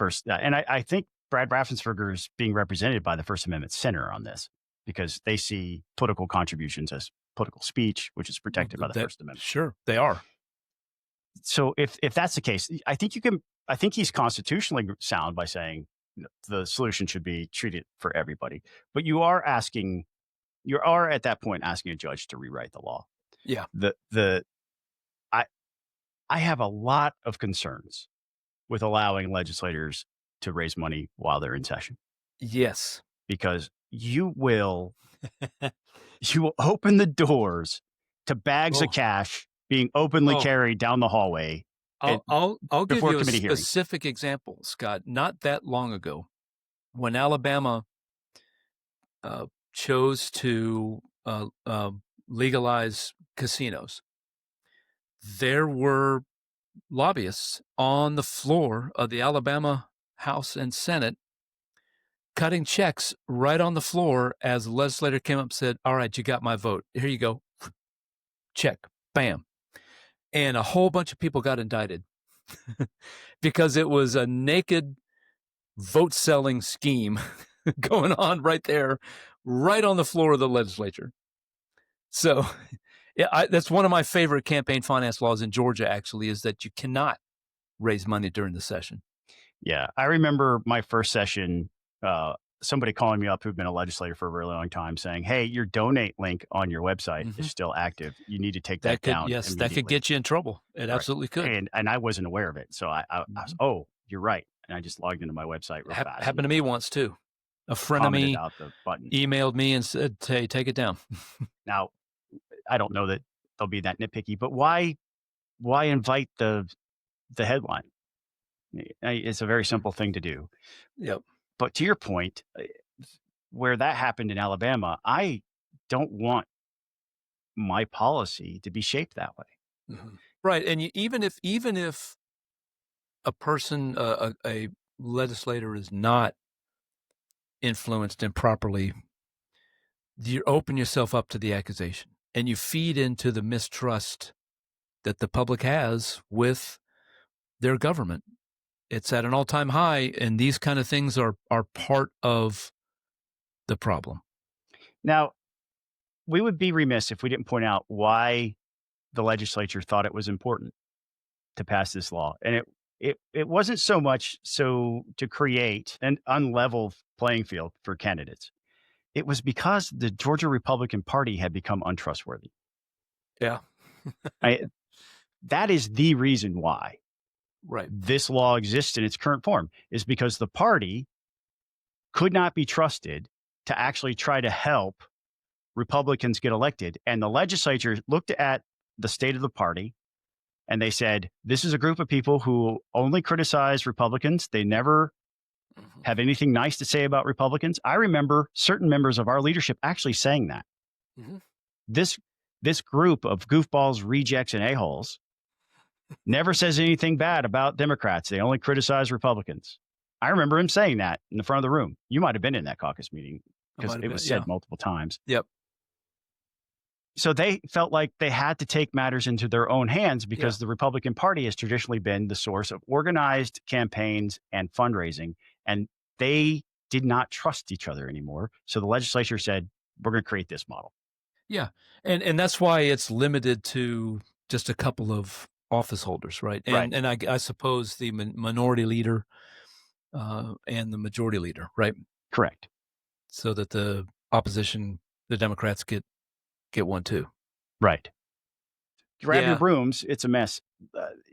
And I think Brad Raffensperger is being represented by the First Amendment Center on this, because they see political contributions as political speech, which is protected by the First Amendment. Sure, they are. So if that's the case, I think he's constitutionally sound by saying the solution should be treated for everybody. But you are at that point asking a judge to rewrite the law. Yeah. I have a lot of concerns with allowing legislators to raise money while they're in session. Yes. Because you will open the doors to bags of cash being openly carried down the hallway. I'll give you a hearings. specific example, Scott. Not that long ago, when Alabama chose to legalize casinos, there were lobbyists on the floor of the Alabama House and Senate cutting checks right on the floor as the legislator came up and said, all right, you got my vote. Here you go. Check. Bam. And a whole bunch of people got indicted because it was a naked vote selling scheme going on right there, right on the floor of the legislature. So that's one of my favorite campaign finance laws in Georgia, actually, is that you cannot raise money during the session. Yeah. I remember my first session, somebody calling me up who'd been a legislator for a really long time saying, hey, your donate link on your website is still active. You need to take that down. Yes, that could get you in trouble. It absolutely could. And I wasn't aware of it. So I was, oh, you're right. And I just logged into my website real fast. Happened to me once too. A friend of me emailed me and said, hey, take it down. Now, I don't know that they'll be that nitpicky, but why invite the headline? It's a very simple thing to do. Yep. But to your point, where that happened in Alabama, I don't want my policy to be shaped that way. Mm-hmm. Right. And even if a person, a legislator is not influenced improperly, you open yourself up to the accusation and you feed into the mistrust that the public has with their government. It's at an all-time high, and these kind of things are part of the problem. Now, we would be remiss if we didn't point out why the legislature thought it was important to pass this law. And it wasn't so much so to create an unlevel playing field for candidates. It was because the Georgia Republican Party had become untrustworthy. Yeah. That is the reason why. Right. This law exists in its current form, is because the party could not be trusted to actually try to help Republicans get elected. And the legislature looked at the state of the party and they said, this is a group of people who only criticize Republicans. They never have anything nice to say about Republicans. I remember certain members of our leadership actually saying that. Mm-hmm. This group of goofballs, rejects, and a-holes never says anything bad about Democrats. They only criticize Republicans. I remember him saying that in the front of the room. You might have been in that caucus meeting because it was said multiple times. Yep. So they felt like they had to take matters into their own hands because the Republican Party has traditionally been the source of organized campaigns and fundraising, and they did not trust each other anymore. So the legislature said, we're going to create this model. Yeah. And that's why it's limited to just a couple of office holders, right? And I suppose the minority leader and the majority leader, right? Correct. So that the opposition, the Democrats get one too. Right. Grab your brooms. It's a mess.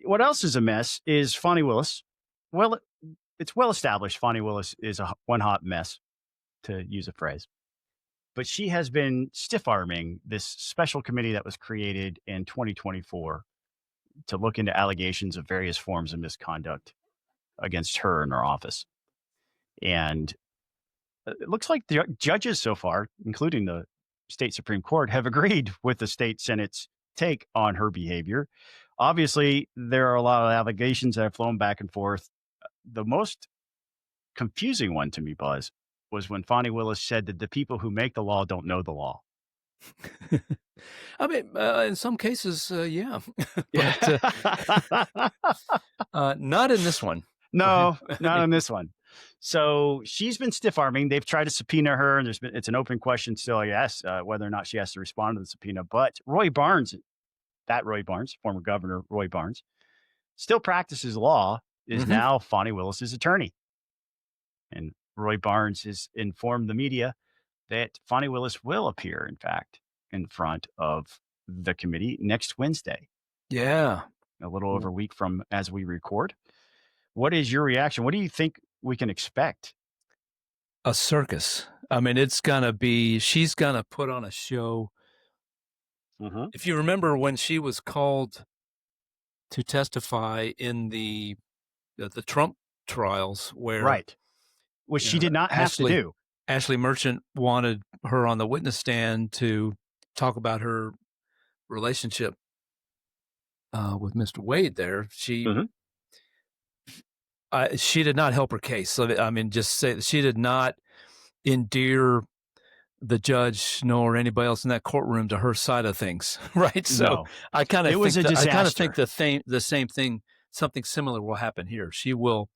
What else is a mess is Fani Willis. Well, it's well established Fani Willis is one hot mess, to use a phrase. But she has been stiff-arming this special committee that was created in 2024 to look into allegations of various forms of misconduct against her in her office. And it looks like the judges so far, including the state Supreme Court, have agreed with the state Senate's take on her behavior. Obviously, there are a lot of allegations that have flown back and forth. The most confusing one to me, Buzz, was when Fani Willis said that the people who make the law don't know the law. I mean, in some cases, yeah. But not in this one. No, not in this one. So she's been stiff-arming. They've tried to subpoena her, and it's an open question still, yes, whether or not she has to respond to the subpoena. But Roy Barnes, former Governor Roy Barnes, still practices law, is now Fani Willis's attorney. And Roy Barnes has informed the media that Fani Willis will appear, in fact, in front of the committee next Wednesday. Yeah. A little over a week from as we record. What is your reaction? What do you think we can expect? A circus. I mean, she's going to put on a show. If you remember when she was called to testify in the Trump trials where which she did not have to do. Ashley Merchant wanted her on the witness stand to talk about her relationship with Mr. Wade there. She did not help her case. So, I mean, just say she did not endear the judge nor anybody else in that courtroom to her side of things, right? So I kind of think the same thing, something similar will happen here. She will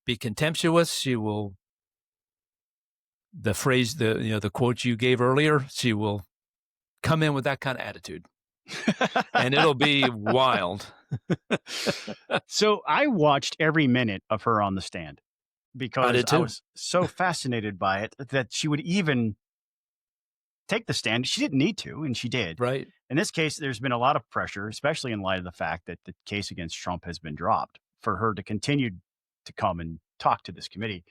be contemptuous. She will, the phrase, the quote you gave earlier, she will come in with that kind of attitude. And it'll be wild. So I watched every minute of her on the stand because I was so fascinated by it that she would even take the stand. She didn't need to, and she did. Right. In this case, there's been a lot of pressure, especially in light of the fact that the case against Trump has been dropped, for her to continue to come and talk to this committee.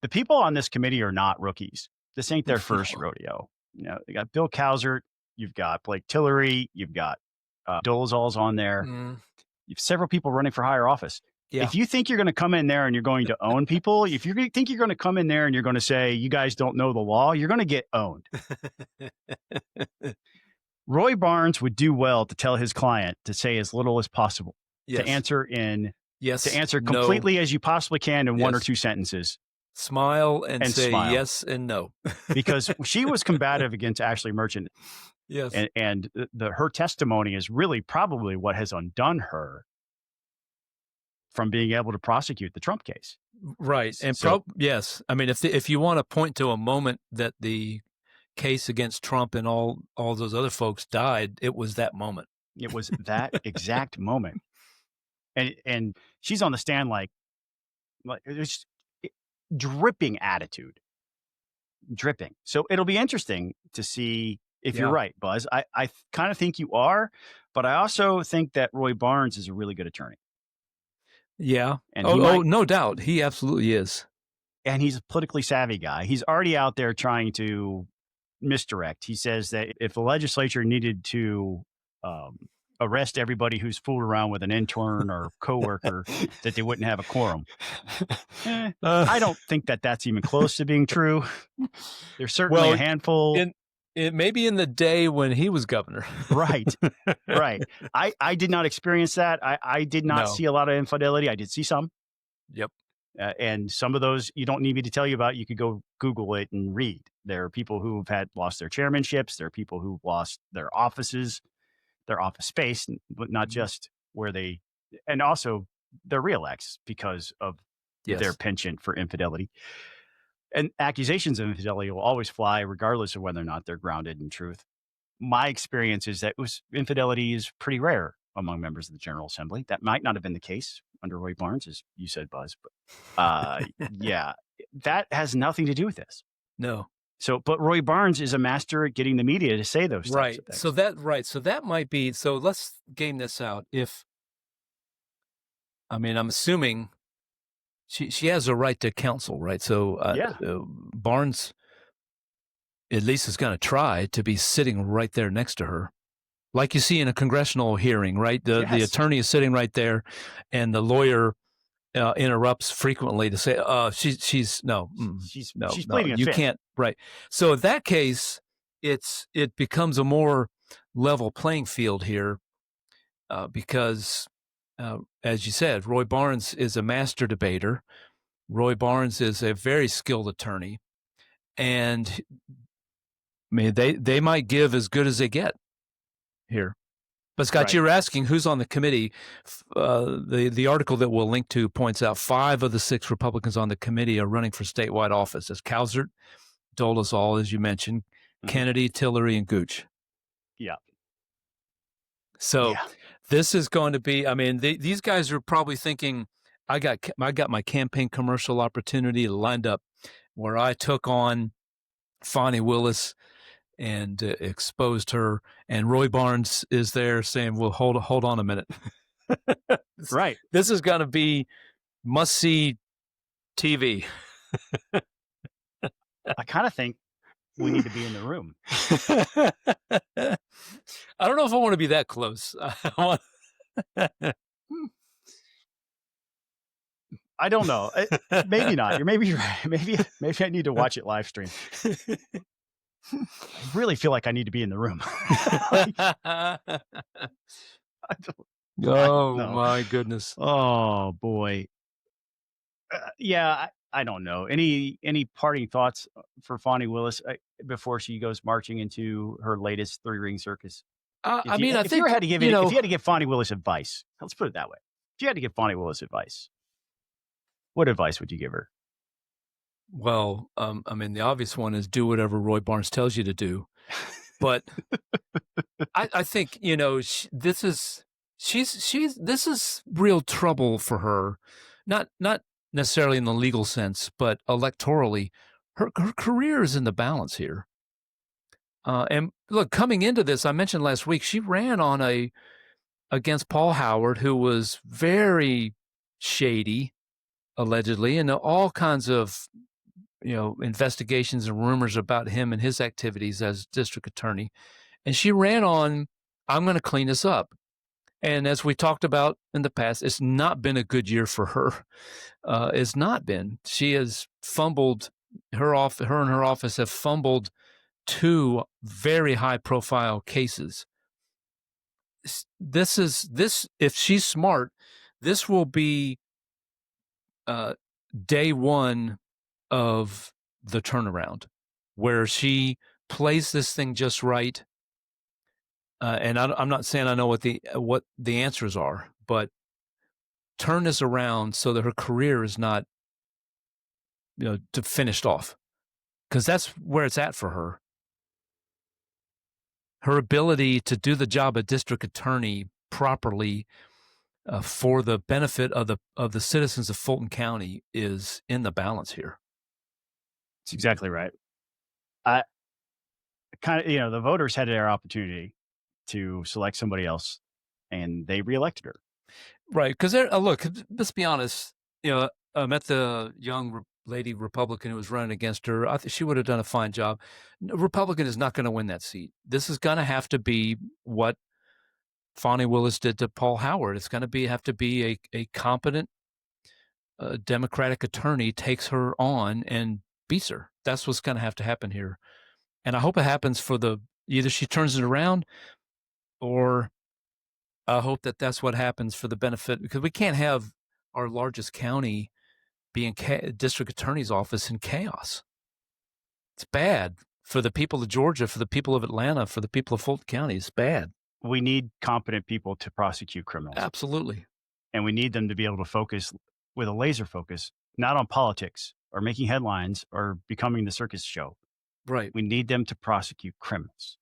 The people on this committee are not rookies. This ain't their first rodeo. You know, they got Bill Cowsert, you've got Blake Tillery, you've got Dolezal's on there. You've several people running for higher office. Yeah. If you think you're going to come in there and you're going to own people, if you think you're going to come in there and you're going to say, you guys don't know the law, you're going to get owned. Roy Barnes would do well to tell his client to say as little as possible, to answer completely as you possibly can in one or two sentences. Smile and say yes and no. Because she was combative against Ashley Merchant. Yes. And her testimony is really probably what has undone her from being able to prosecute the Trump case. Right. And yes. I mean, if you want to point to a moment that the case against Trump and all those other folks died, it was that moment. It was that exact moment. And she's on the stand like there's dripping attitude. Dripping. So it'll be interesting to see if you're right, Buzz. I kind of think you are, but I also think that Roy Barnes is a really good attorney. Yeah. And no doubt. He absolutely is. And he's a politically savvy guy. He's already out there trying to misdirect. He says that if the legislature needed to arrest everybody who's fooled around with an intern or coworker, that they wouldn't have a quorum. I don't think that that's even close to being true. There's certainly a handful. Maybe in the day when he was governor. Right. I did not experience that. I did not see a lot of infidelity. I did see some. Yep. And some of those you don't need me to tell you about. You could go Google it and read. There are people who've lost their chairmanships. There are people who've lost their offices, their office space, but not just where they, and also their reelects because of their penchant for infidelity. And accusations of infidelity will always fly regardless of whether or not they're grounded in truth. My experience is that infidelity is pretty rare among members of the General Assembly. That might not have been the case under Roy Barnes, as you said, Buzz. But yeah, that has nothing to do with this. No. So, but Roy Barnes is a master at getting the media to say those types of things. So that might be. So let's game this out. I'm assuming she has a right to counsel, right? So Barnes at least is going to try to be sitting right there next to her. Like you see in a congressional hearing, right? The attorney is sitting right there, and the lawyer interrupts frequently to say, she's pleading a you fifth. Can't." Right. So in that case, it becomes a more level playing field here, because as you said, Roy Barnes is a master debater. Roy Barnes is a very skilled attorney, and I mean they might give as good as they get here. But Scott, you're asking who's on the committee. The article that we'll link to points out 5 of the 6 Republicans on the committee are running for statewide office. It's Cowsert, Dolezal, as you mentioned, Kennedy, Tillery, and Gooch. Yeah. So this is going to be, I mean, these guys are probably thinking, I got my campaign commercial opportunity lined up where I took on Fani Willis and exposed her, and Roy Barnes is there saying, well, hold on a minute. Right. This is going to be must-see TV. I kind of think we need to be in the room. I don't know if I want to be that close. I don't know. Maybe not. You're maybe right. Maybe I need to watch it live stream. I really feel like I need to be in the room. My goodness. Oh boy. I don't know. Any parting thoughts for Fani Willis before she goes marching into her latest 3-ring circus? I think if you had to give Fani Willis advice, let's put it that way. If you had to give Fani Willis advice, what advice would you give her? Well, the obvious one is do whatever Roy Barnes tells you to do. But I think, this is real trouble for her. Not necessarily in the legal sense, but electorally, her career is in the balance here. And look, coming into this, I mentioned last week, she ran against Paul Howard, who was very shady, allegedly, and all kinds of investigations and rumors about him and his activities as district attorney. And she ran on, I'm going to clean this up. And as we talked about in the past, it's not been a good year for her. It's not been. She has fumbled, her and her office have fumbled 2 very high profile cases. If she's smart, this will be day 1 of the turnaround, where she plays this thing just right. And I'm not saying I know what the answers are, but turn this around so that her career is not, finished off, because that's where it's at for her. Her ability to do the job of district attorney properly for the benefit of the citizens of Fulton County is in the balance here. That's exactly right. I the voters had their opportunity to select somebody else, and they reelected her. Right, because look, let's be honest. I met the young lady Republican who was running against her. I think she would have done a fine job. Republican is not going to win that seat. This is going to have to be what Fani Willis did to Paul Howard. It's going to have to be a competent Democratic attorney takes her on and beats her. That's what's going to have to happen here. And I hope it happens for either she turns it around, or I hope that's what happens for the benefit, because we can't have our largest county be in district attorney's office in chaos. It's bad for the people of Georgia, for the people of Atlanta, for the people of Fulton County. It's bad. We need competent people to prosecute criminals. Absolutely. And we need them to be able to focus with a laser focus, not on politics or making headlines or becoming the circus show. Right. We need them to prosecute criminals.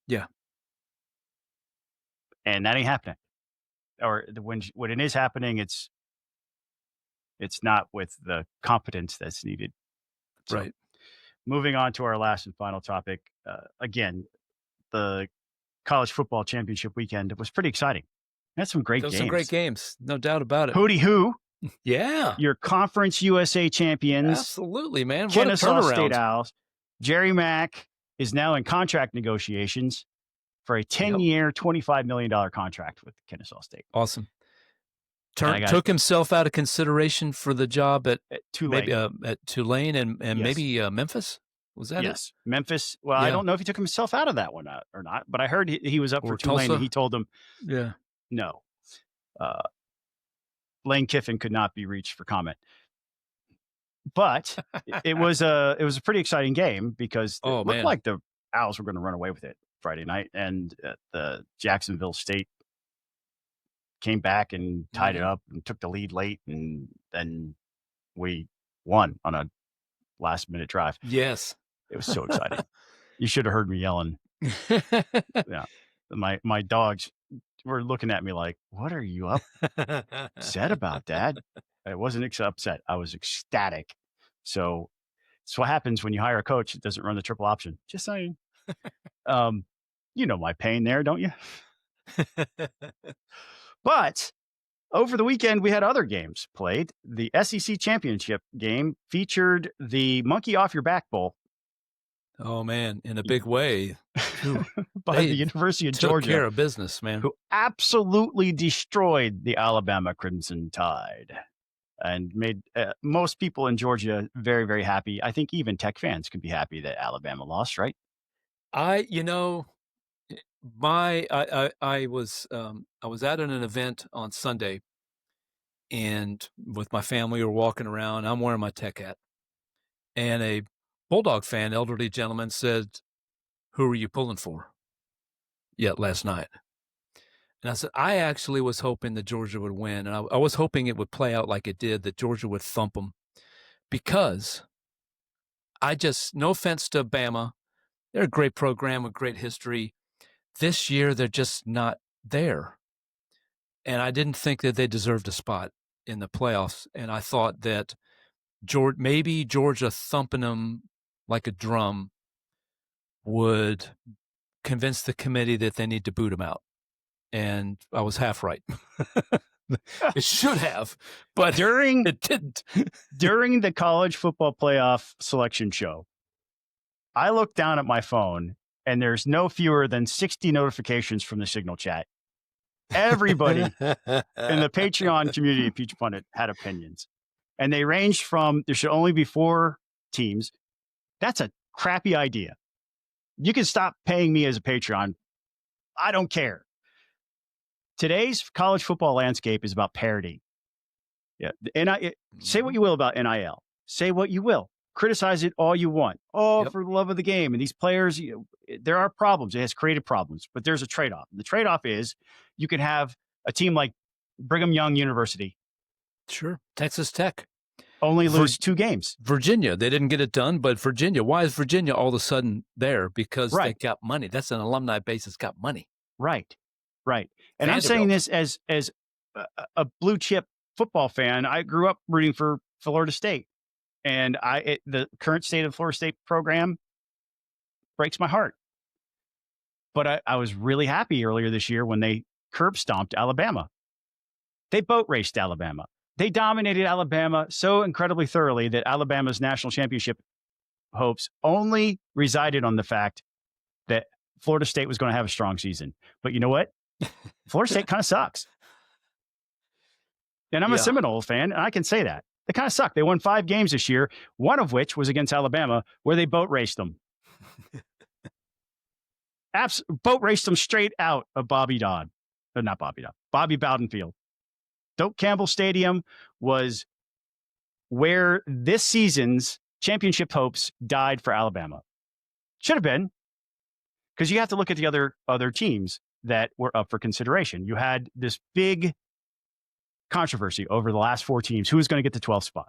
Yeah. And that ain't happening. Or when it is happening, it's not with the competence that's needed. So, right. Moving on to our last and final topic. Again, the college football championship weekend was pretty exciting. Had some great games. Some great games, no doubt about it. Hootie hoo. Yeah. Your Conference USA champions. Absolutely, man. What Kennesaw a turnaround. State Owls. Jerry Mack is now in contract negotiations for a 10-year, $25 million contract with Kennesaw State. Awesome. Took himself out of consideration for the job at Tulane, at Tulane and yes. Maybe Memphis. Was that yes, Memphis. Well, yeah. I don't know if he took himself out of that one or not, but I heard he was up for Tulane, and he told them, no. Lane Kiffin could not be reached for comment. But it was a pretty exciting game because it looked like the Owls were going to run away with it Friday night, and the Jacksonville State came back and tied it up and took the lead late, and then we won on a last-minute drive. Yes. It was so exciting. You should have heard me yelling. Yeah. My dogs were looking at me like, what are you upset about, Dad? I wasn't upset. I was ecstatic. So it's what happens when you hire a coach that doesn't run the triple option. Just saying. You know my pain there, don't you? But over the weekend, we had other games played. The SEC championship game featured the Monkey Off Your Back Bowl. Oh, man, in a big way. By the University of Georgia. Took care of business, man. Who absolutely destroyed the Alabama Crimson Tide and made most people in Georgia very, very happy. I think even Tech fans can be happy that Alabama lost, right? I was at an event on Sunday, and with my family, we were walking around. I'm wearing my Tech hat, and a Bulldog fan, elderly gentleman, said, "Who are you pulling for?" Last night, and I said, I actually was hoping that Georgia would win, and I was hoping it would play out like it did, that Georgia would thump them, because no offense to Bama, they're a great program with great history. This year, they're just not there. And I didn't think that they deserved a spot in the playoffs. And I thought that maybe Georgia thumping them like a drum would convince the committee that they need to boot them out. And I was half right. It should have, but it didn't. During the college football playoff selection show, I looked down at my phone, and there's no fewer than 60 notifications from the Signal chat. Everybody in the Patreon community of Peach Pundit had opinions. And they ranged from, there should only be 4 teams. That's a crappy idea. You can stop paying me as a Patreon. I don't care. Today's college football landscape is about parity. Yeah, say what you will about NIL. Say what you will. Criticize it all you want. For the love of the game. And these players, there are problems. It has created problems, but there's a trade-off. The trade-off is you can have a team like Brigham Young University. Sure. Texas Tech. Only lose 2 games. Virginia. They didn't get it done, but Virginia. Why is Virginia all of a sudden there? Because they got money. That's an alumni base that's got money. Right. And I'm saying this as a blue chip football fan. I grew up rooting for Florida State. And the current state of the Florida State program breaks my heart. But I was really happy earlier this year when they curb stomped Alabama. They boat raced Alabama. They dominated Alabama so incredibly thoroughly that Alabama's national championship hopes only resided on the fact that Florida State was going to have a strong season. But you know what? Florida State kind of sucks. And I'm a Seminole fan, and I can say that. They kind of suck. They won 5 games this year, one of which was against Alabama, where they boat raced them. Boat raced them straight out of Bobby Bowden Field. Doak Campbell Stadium was where this season's championship hopes died for Alabama. Should have been, because you have to look at the other teams that were up for consideration. You had this big controversy over the last 4 teams. Who was going to get the 12th spot?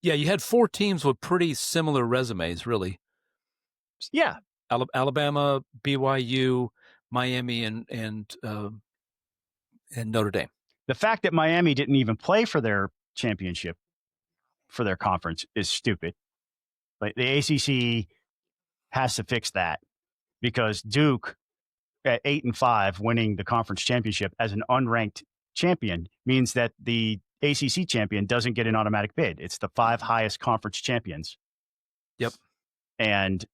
Yeah, you had 4 teams with pretty similar resumes, really. Yeah. Alabama, BYU, Miami, and Notre Dame. The fact that Miami didn't even play for their championship, for their conference, is stupid. But the ACC has to fix that, because Duke at 8-5 winning the conference championship as an unranked champion means that the ACC champion doesn't get an automatic bid. It's the 5 highest conference champions. Yep. And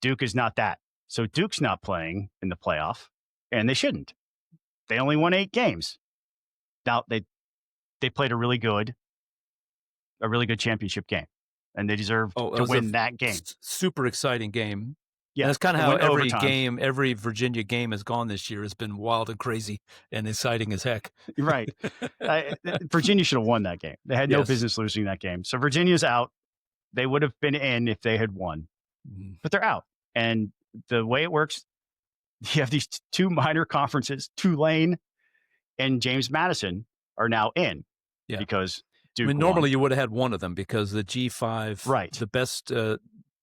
Duke is not that. So Duke's not playing in the playoff, and they shouldn't. They only won 8 games. Now they played a really good championship game, and they deserve to win that game. Super exciting game. Yeah, and that's kind of how overtime. every Virginia game has gone this year. Has been wild and crazy and exciting as heck. Right. Virginia should have won that game. They had no business losing that game. So Virginia's out. They would have been in if they had won, but they're out. And the way it works, you have these 2 minor conferences, Tulane and James Madison, are now in because Duke normally you would have had one of them, because the G5, right, the best,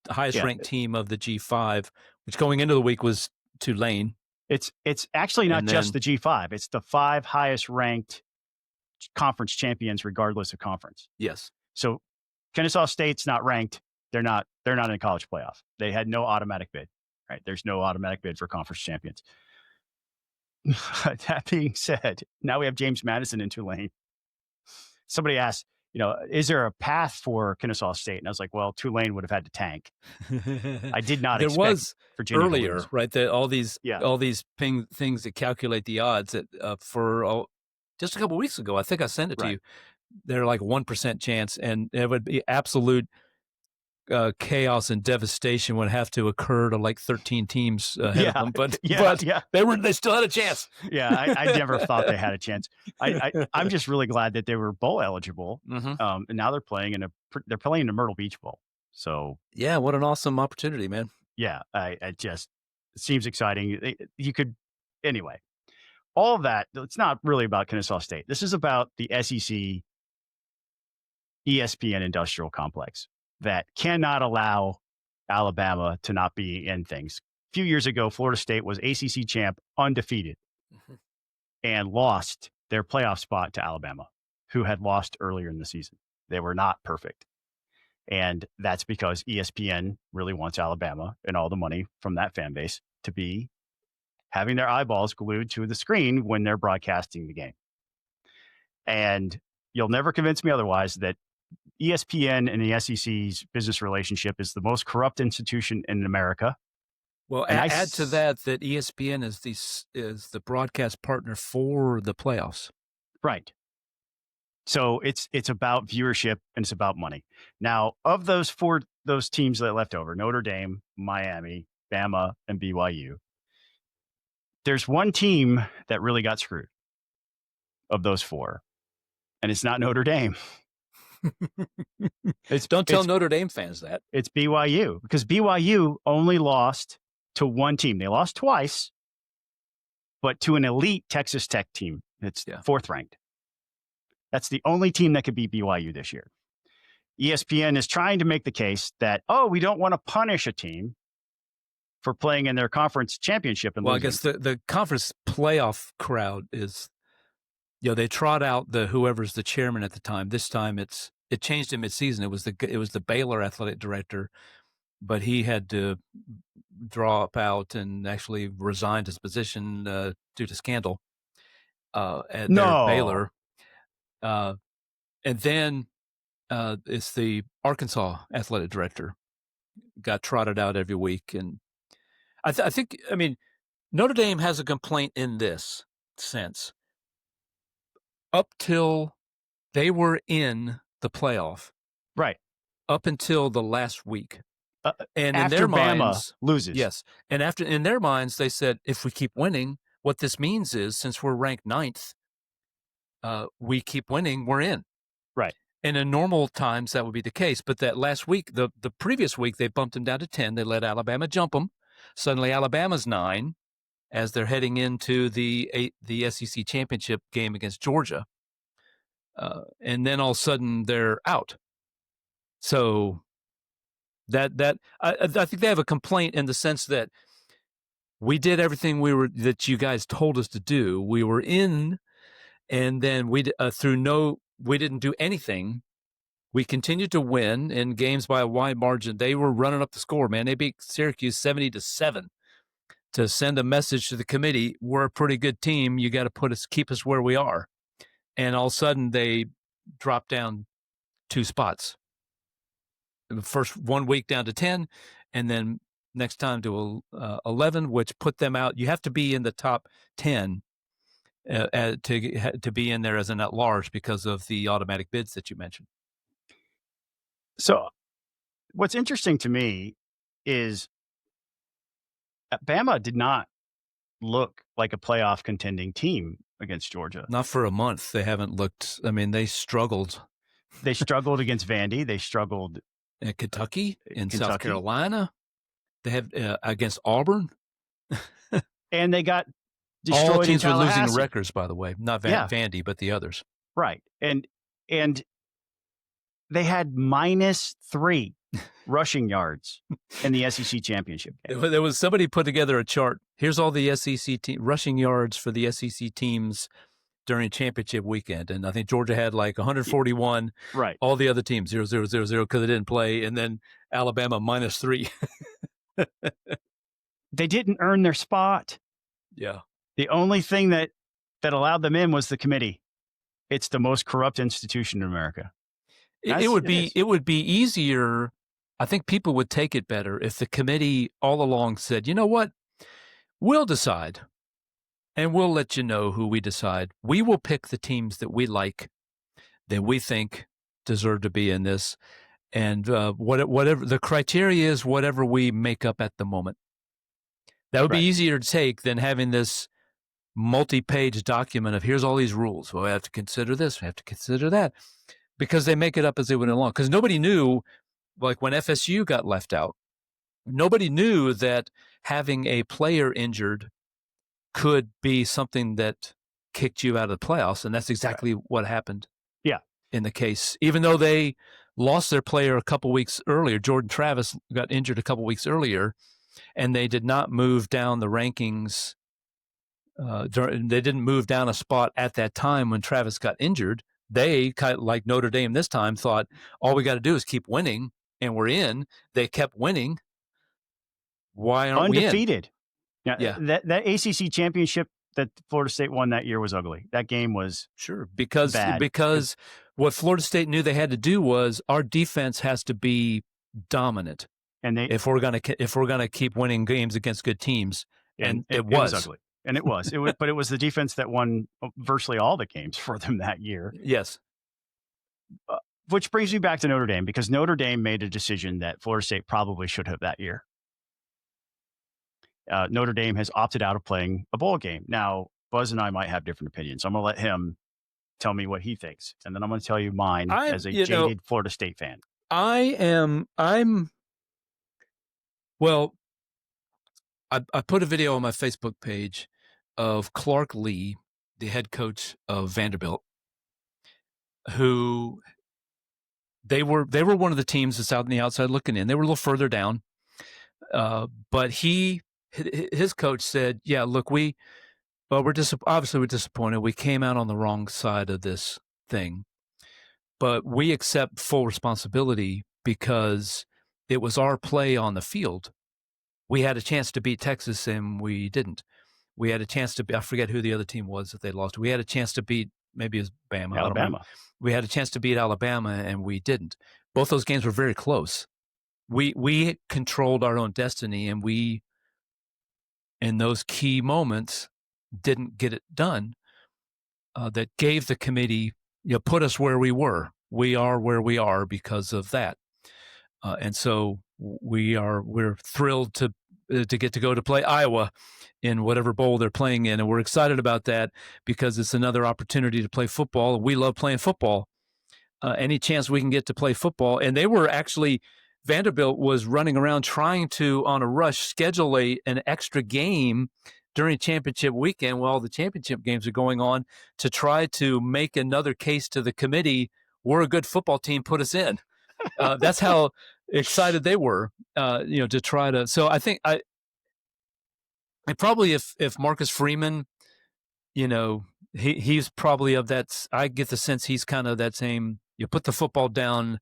highest ranked team of the G5, which going into the week was Tulane. It's actually not just the G5. It's the 5 highest ranked conference champions, regardless of conference. Yes. So Kennesaw State's not ranked. They're not in a college playoff. They had no automatic bid. Right? There's no automatic bid for conference champions. That being said, now we have James Madison in Tulane. Somebody asked, is there a path for Kennesaw State? And I was like, well, Tulane would have had to tank. I did not expect Virginia earlier, to lose. right? All these things that calculate the odds that for just a couple of weeks ago, I think I sent it to you. They're like 1% chance, and it would be absolute chaos and devastation would have to occur to like 13 teams ahead of them. But they still had a chance. Yeah, I never thought they had a chance. I'm just really glad that they were bowl eligible. And now they're playing in the Myrtle Beach Bowl. So yeah, what an awesome opportunity, man. Yeah, it seems exciting. You could anyway. All of that. It's not really about Kennesaw State. This is about the SEC, ESPN industrial complex that cannot allow Alabama to not be in things. A few years ago, Florida State was ACC champ, undefeated, and lost their playoff spot to Alabama, who had lost earlier in the season. They were not perfect. And that's because ESPN really wants Alabama and all the money from that fan base to be having their eyeballs glued to the screen when they're broadcasting the game. And you'll never convince me otherwise that ESPN and the SEC's business relationship is the most corrupt institution in America. Well, and add to that ESPN is the broadcast partner for the playoffs. Right. So it's about viewership and it's about money. Now, of those teams that left over, Notre Dame, Miami, Bama, and BYU, there's one team that really got screwed of those 4, and it's not Notre Dame. Don't tell Notre Dame fans that. It's BYU, because BYU only lost to one team. They lost twice, but to an elite Texas Tech team. It's 4th ranked. That's the only team that could beat BYU this year. ESPN is trying to make the case that, we don't want to punish a team for playing in their conference championship. And losing. I guess the conference playoff crowd is, they trot out whoever's the chairman at the time. This time it changed in midseason. It was the Baylor athletic director, but he had to drop out and actually resigned his position due to scandal at Baylor. And then it's the Arkansas athletic director got trotted out every week. And I think Notre Dame has a complaint in this sense. Up till they were in the playoff, right? Up until the last week, and after in their Bama minds, loses, yes, and in their minds, they said, if we keep winning, what this means is, since we're ranked 9th, we keep winning, we're in, right? And in normal times, that would be the case. But that last week, the previous week, they bumped them down to 10. They let Alabama jump them. Suddenly, Alabama's 9 as they're heading into the SEC championship game against Georgia. And then all of a sudden, they're out. So I think they have a complaint in the sense that we did everything that you guys told us to do. We were in, and then we didn't do anything. We continued to win in games by a wide margin. They were running up the score, man. They beat Syracuse 70-7 to send a message to the committee. We're a pretty good team. You got to keep us where we are. And all of a sudden they dropped down 2 spots. The first 1 week down to 10, and then next time to 11, which put them out. You have to be in the top 10 to be in there as an at-large because of the automatic bids that you mentioned. So what's interesting to me is Bama did not look like a playoff contending team against Georgia. Not for a month. They haven't looked. I mean, they struggled. They struggled against Vandy. They struggled at Kentucky, South Carolina. They have against Auburn. And they got destroyed. All teams in were Tallahassee. losing records, by the way. Not Vandy, but the others. Right. And they had -3 rushing yards in the SEC championship game. There was somebody put together a chart. Here's all the SEC rushing yards for the SEC teams during championship weekend. And I think Georgia had like 141. Right. All the other teams, 0, 0, 0, 0, because they didn't play. And then Alabama -3. They didn't earn their spot. Yeah. The only thing that allowed them in was the committee. It's the most corrupt institution in America. It would be easier. I think people would take it better if the committee all along said, you know what, we'll decide, and we'll let you know who we decide. We will pick the teams that we like, that we think deserve to be in this, and whatever the criteria is, whatever we make up at the moment. That would be easier to take than having this multi-page document of here's all these rules. Well, we have to consider this, we have to consider that, because they make it up as they went along. Because nobody knew. Like when FSU got left out, nobody knew that having a player injured could be something that kicked you out of the playoffs, and that's exactly what happened. Yeah, in the case, even though they lost their player a couple weeks earlier, Jordan Travis got injured a couple weeks earlier, and they did not move down the rankings. They didn't move down a spot at that time when Travis got injured. They, kind of like Notre Dame this time, thought all we got to do is keep winning. And we're in. They kept winning. Why aren't we undefeated? Yeah. That ACC championship that Florida State won that year was ugly. That game was bad. Because what Florida State knew they had to do was our defense has to be dominant, and if we're gonna keep winning games against good teams, and it was ugly, and it was but it was the defense that won virtually all the games for them that year. Yes. Which brings me back to Notre Dame, because Notre Dame made a decision that Florida State probably should have that year. Notre Dame has opted out of playing a bowl game. Now, Buzz and I might have different opinions. I'm going to let him tell me what he thinks, and then I'm going to tell you mine as a jaded Florida State fan. I put a video on my Facebook page of Clark Lee, the head coach of Vanderbilt, who they were one of the teams that's out on the outside looking in. They were a little further down, but his coach said, "Yeah, look, we're disappointed. We came out on the wrong side of this thing, but we accept full responsibility because it was our play on the field. We had a chance to beat Texas and we didn't. We had a chance to I forget who the other team was that they lost. We had a chance to beat, maybe it was Bama, Alabama. We had a chance to beat Alabama and we didn't. Both those games were very close. We controlled our own destiny, and we, in those key moments, didn't get it done. That gave the committee, put us where we were. We are where we are because of that. And so we're thrilled to get to go to play Iowa in whatever bowl they're playing in, and we're excited about that because it's another opportunity to play football. We love playing football, any chance we can get to play football. And they were actually, Vanderbilt was running around trying to, on a rush, schedule an extra game during championship weekend while the championship games are going on to try to make another case to the committee. We're a good football team, put us in. That's how excited they were, to try to. So I think probably if Marcus Freeman, he's probably of that. I get the sense he's kind of that same. You put the football down,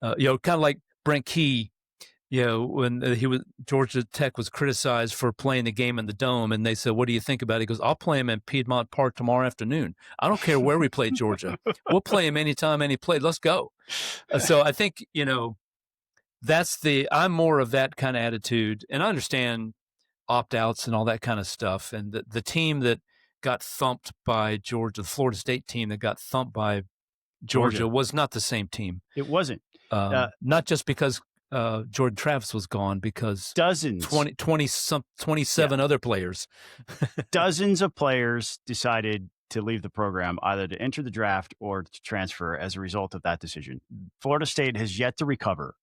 kind of like Brent Key. When Georgia Tech was criticized for playing the game in the Dome, and they said, "What do you think about it?" He goes, "I'll play him in Piedmont Park tomorrow afternoon. I don't care where we play Georgia. We'll play him anytime, any play. Let's go." So I think I'm more of that kind of attitude, and I understand opt-outs and all that kind of stuff. And the team that got thumped by Georgia, the Florida State team that got thumped by Georgia was not the same team. It wasn't. Not just because Jordan Travis was gone, because dozens, 27 other players. Dozens of players decided to leave the program, either to enter the draft or to transfer as a result of that decision. Florida State has yet to recover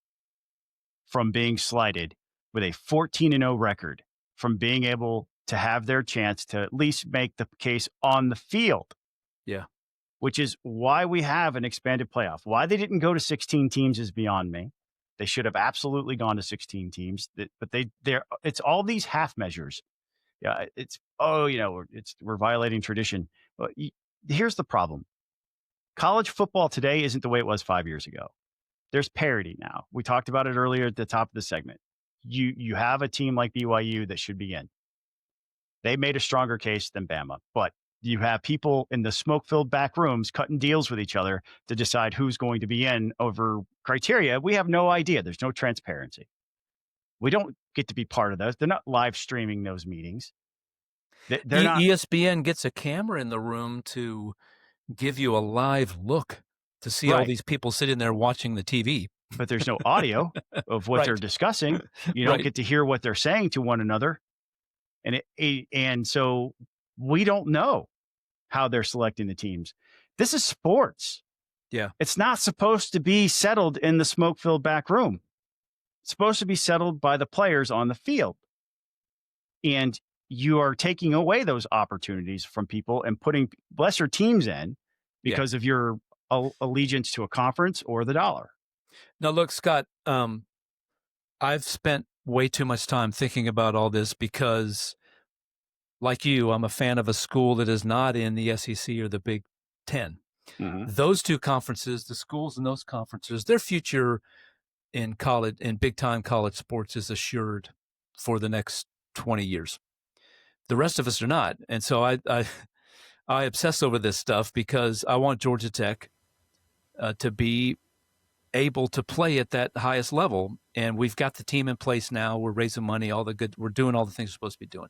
from being slighted with a 14-0 record, from being able to have their chance to at least make the case on the field. Yeah. Which is why we have an expanded playoff. Why they didn't go to 16 teams is beyond me. They should have absolutely gone to 16 teams, but it's all these half measures. Yeah, we're violating tradition. But here's the problem. College football today isn't the way it was 5 years ago. There's parity now. We talked about it earlier at the top of the segment. You have a team like BYU that should be in. They made a stronger case than Bama, but you have people in the smoke-filled back rooms cutting deals with each other to decide who's going to be in over criteria. We have no idea. There's no transparency. We don't get to be part of those. They're not live streaming those meetings. They're not. ESPN gets a camera in the room to give you a live look to see all these people sitting there watching the TV. But there's no audio of what they're discussing. You don't get to hear what they're saying to one another. And so we don't know how they're selecting the teams. This is sports. Yeah. It's not supposed to be settled in the smoke-filled back room. It's supposed to be settled by the players on the field. And you are taking away those opportunities from people and putting lesser teams in because of your allegiance to a conference or the dollar. Now, look, Scott, I've spent way too much time thinking about all this because, like you, I'm a fan of a school that is not in the SEC or the Big Ten. Mm-hmm. Those two conferences, the schools in those conferences, their future in college, in big-time college sports, is assured for the next 20 years. The rest of us are not. And so I obsess over this stuff because I want Georgia Tech to be able to play at that highest level. And we've got the team in place now. We're raising money, we're doing all the things we're supposed to be doing.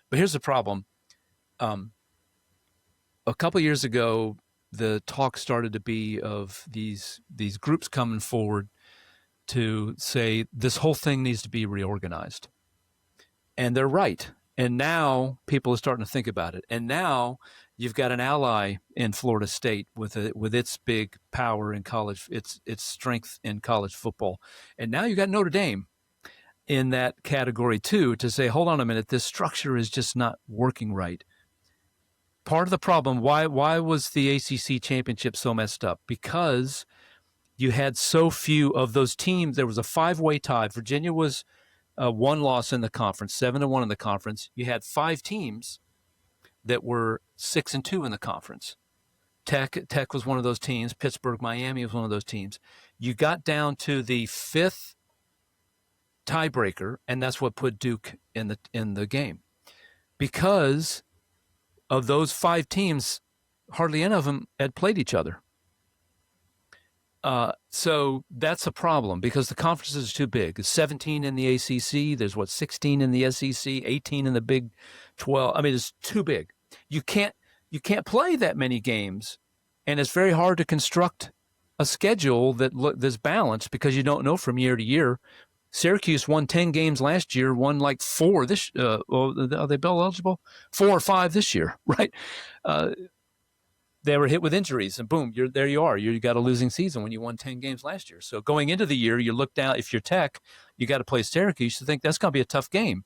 But here's the problem. A couple of years ago, the talk started to be of these groups coming forward to say this whole thing needs to be reorganized. And they're right. And now people are starting to think about it. And now you've got an ally in Florida State with its big power in college, its strength in college football. And now you got Notre Dame in that category too, to say, hold on a minute, this structure is just not working right. Part of the problem, why was the ACC championship so messed up? Because you had so few of those teams. There was a 5-way tie. Virginia was one loss in the conference, 7-1 in the conference. You had 5 teams that were 6-2 in the conference. Tech was one of those teams. Pittsburgh, Miami was one of those teams. You got down to the 5th tiebreaker, and that's what put Duke in the game. Because of those 5 teams, hardly any of them had played each other. So that's a problem because the conferences are too big. There's 17 in the ACC. There's 16 in the SEC, 18 in the Big 12. I mean, it's too big. You can't play that many games, and it's very hard to construct a schedule that's balanced because you don't know from year to year. Syracuse won 10 games last year, won like 4 this. Are they bell eligible? 4 or 5 this year, right? they were hit with injuries, and boom, there you are. You got a losing season when you won 10 games last year. So going into the year, you look down, if you're Tech, you got to play Syracuse, you think that's going to be a tough game.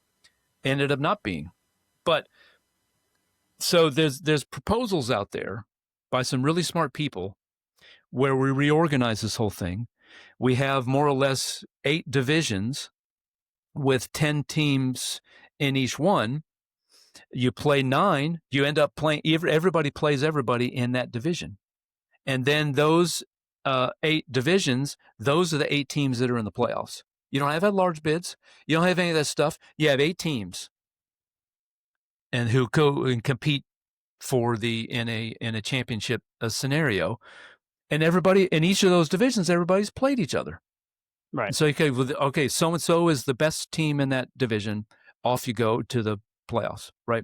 Ended up not being. But so there's proposals out there by some really smart people where we reorganize this whole thing. We have more or less 8 divisions with 10 teams in each one. You play 9, you end up playing, everybody plays everybody in that division. And then those 8 divisions, those are the 8 teams that are in the playoffs. You don't have large bids. You don't have any of that stuff. You have 8 teams and who go and compete for in a championship scenario. And everybody in each of those divisions, everybody's played each other. Right. So okay, so-and-so is the best team in that division. Off you go to the playoffs, right?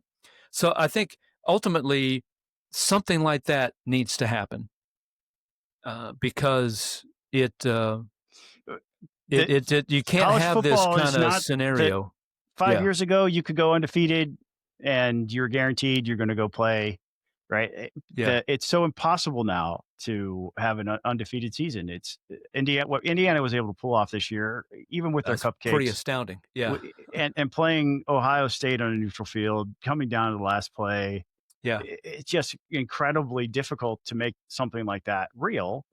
So I think ultimately something like that needs to happen because you can't have this kind of scenario. 5 years ago, you could go undefeated and you're guaranteed you're going to go play, right? Yeah. It's so impossible now to have an undefeated season. It's what Indiana was able to pull off this year, even with their cupcakes. Pretty astounding. Yeah. And playing Ohio State on a neutral field, coming down to the last play. Yeah. It's just incredibly difficult to make something like that real.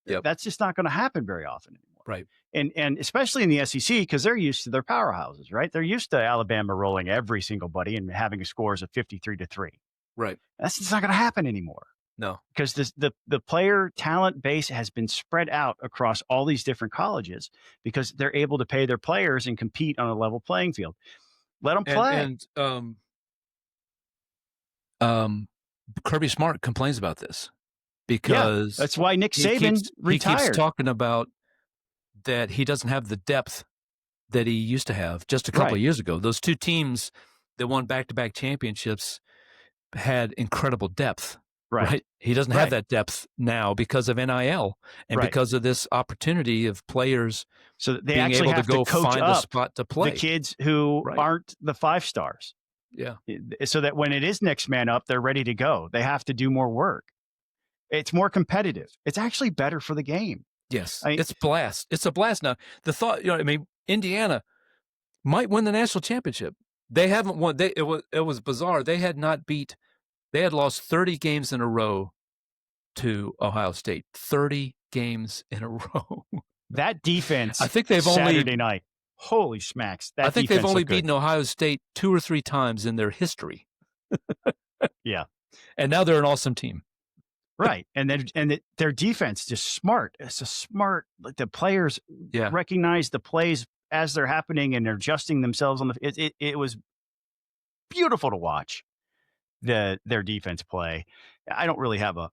Yep. That's just not going to happen very often anymore. Right. And especially in the SEC, because they're used to their powerhouses, right? They're used to Alabama rolling every single buddy and having scores of 53-3. Right. That's just not going to happen anymore. No. Because the player talent base has been spread out across all these different colleges because they're able to pay their players and compete on a level playing field. Let them play. And Kirby Smart complains about this because that's why Nick Saban retired. He keeps talking about that he doesn't have the depth that he used to have just a couple of years ago. Those 2 teams that won back-to-back championships had incredible depth. Right. He doesn't have that depth now because of NIL and because of this opportunity of players so they being actually able have to go coach find a spot to play. The kids who aren't the 5 stars. Yeah. So that when it is next man up, they're ready to go. They have to do more work. It's more competitive. It's actually better for the game. Yes. It's blast. It's a blast now. The thought, Indiana might win the national championship. They haven't won. It was bizarre. They had lost 30 games in a row to Ohio State. 30 games in a row. That defense. I think they've Saturday night. Holy smacks! I think they've only beaten Ohio State 2 or 3 times in their history. Yeah, and now they're an awesome team. Right, and their defense just smart. It's a smart. The players recognize the plays as they're happening and they're adjusting themselves on the. It was beautiful to watch their defense play. I don't really have a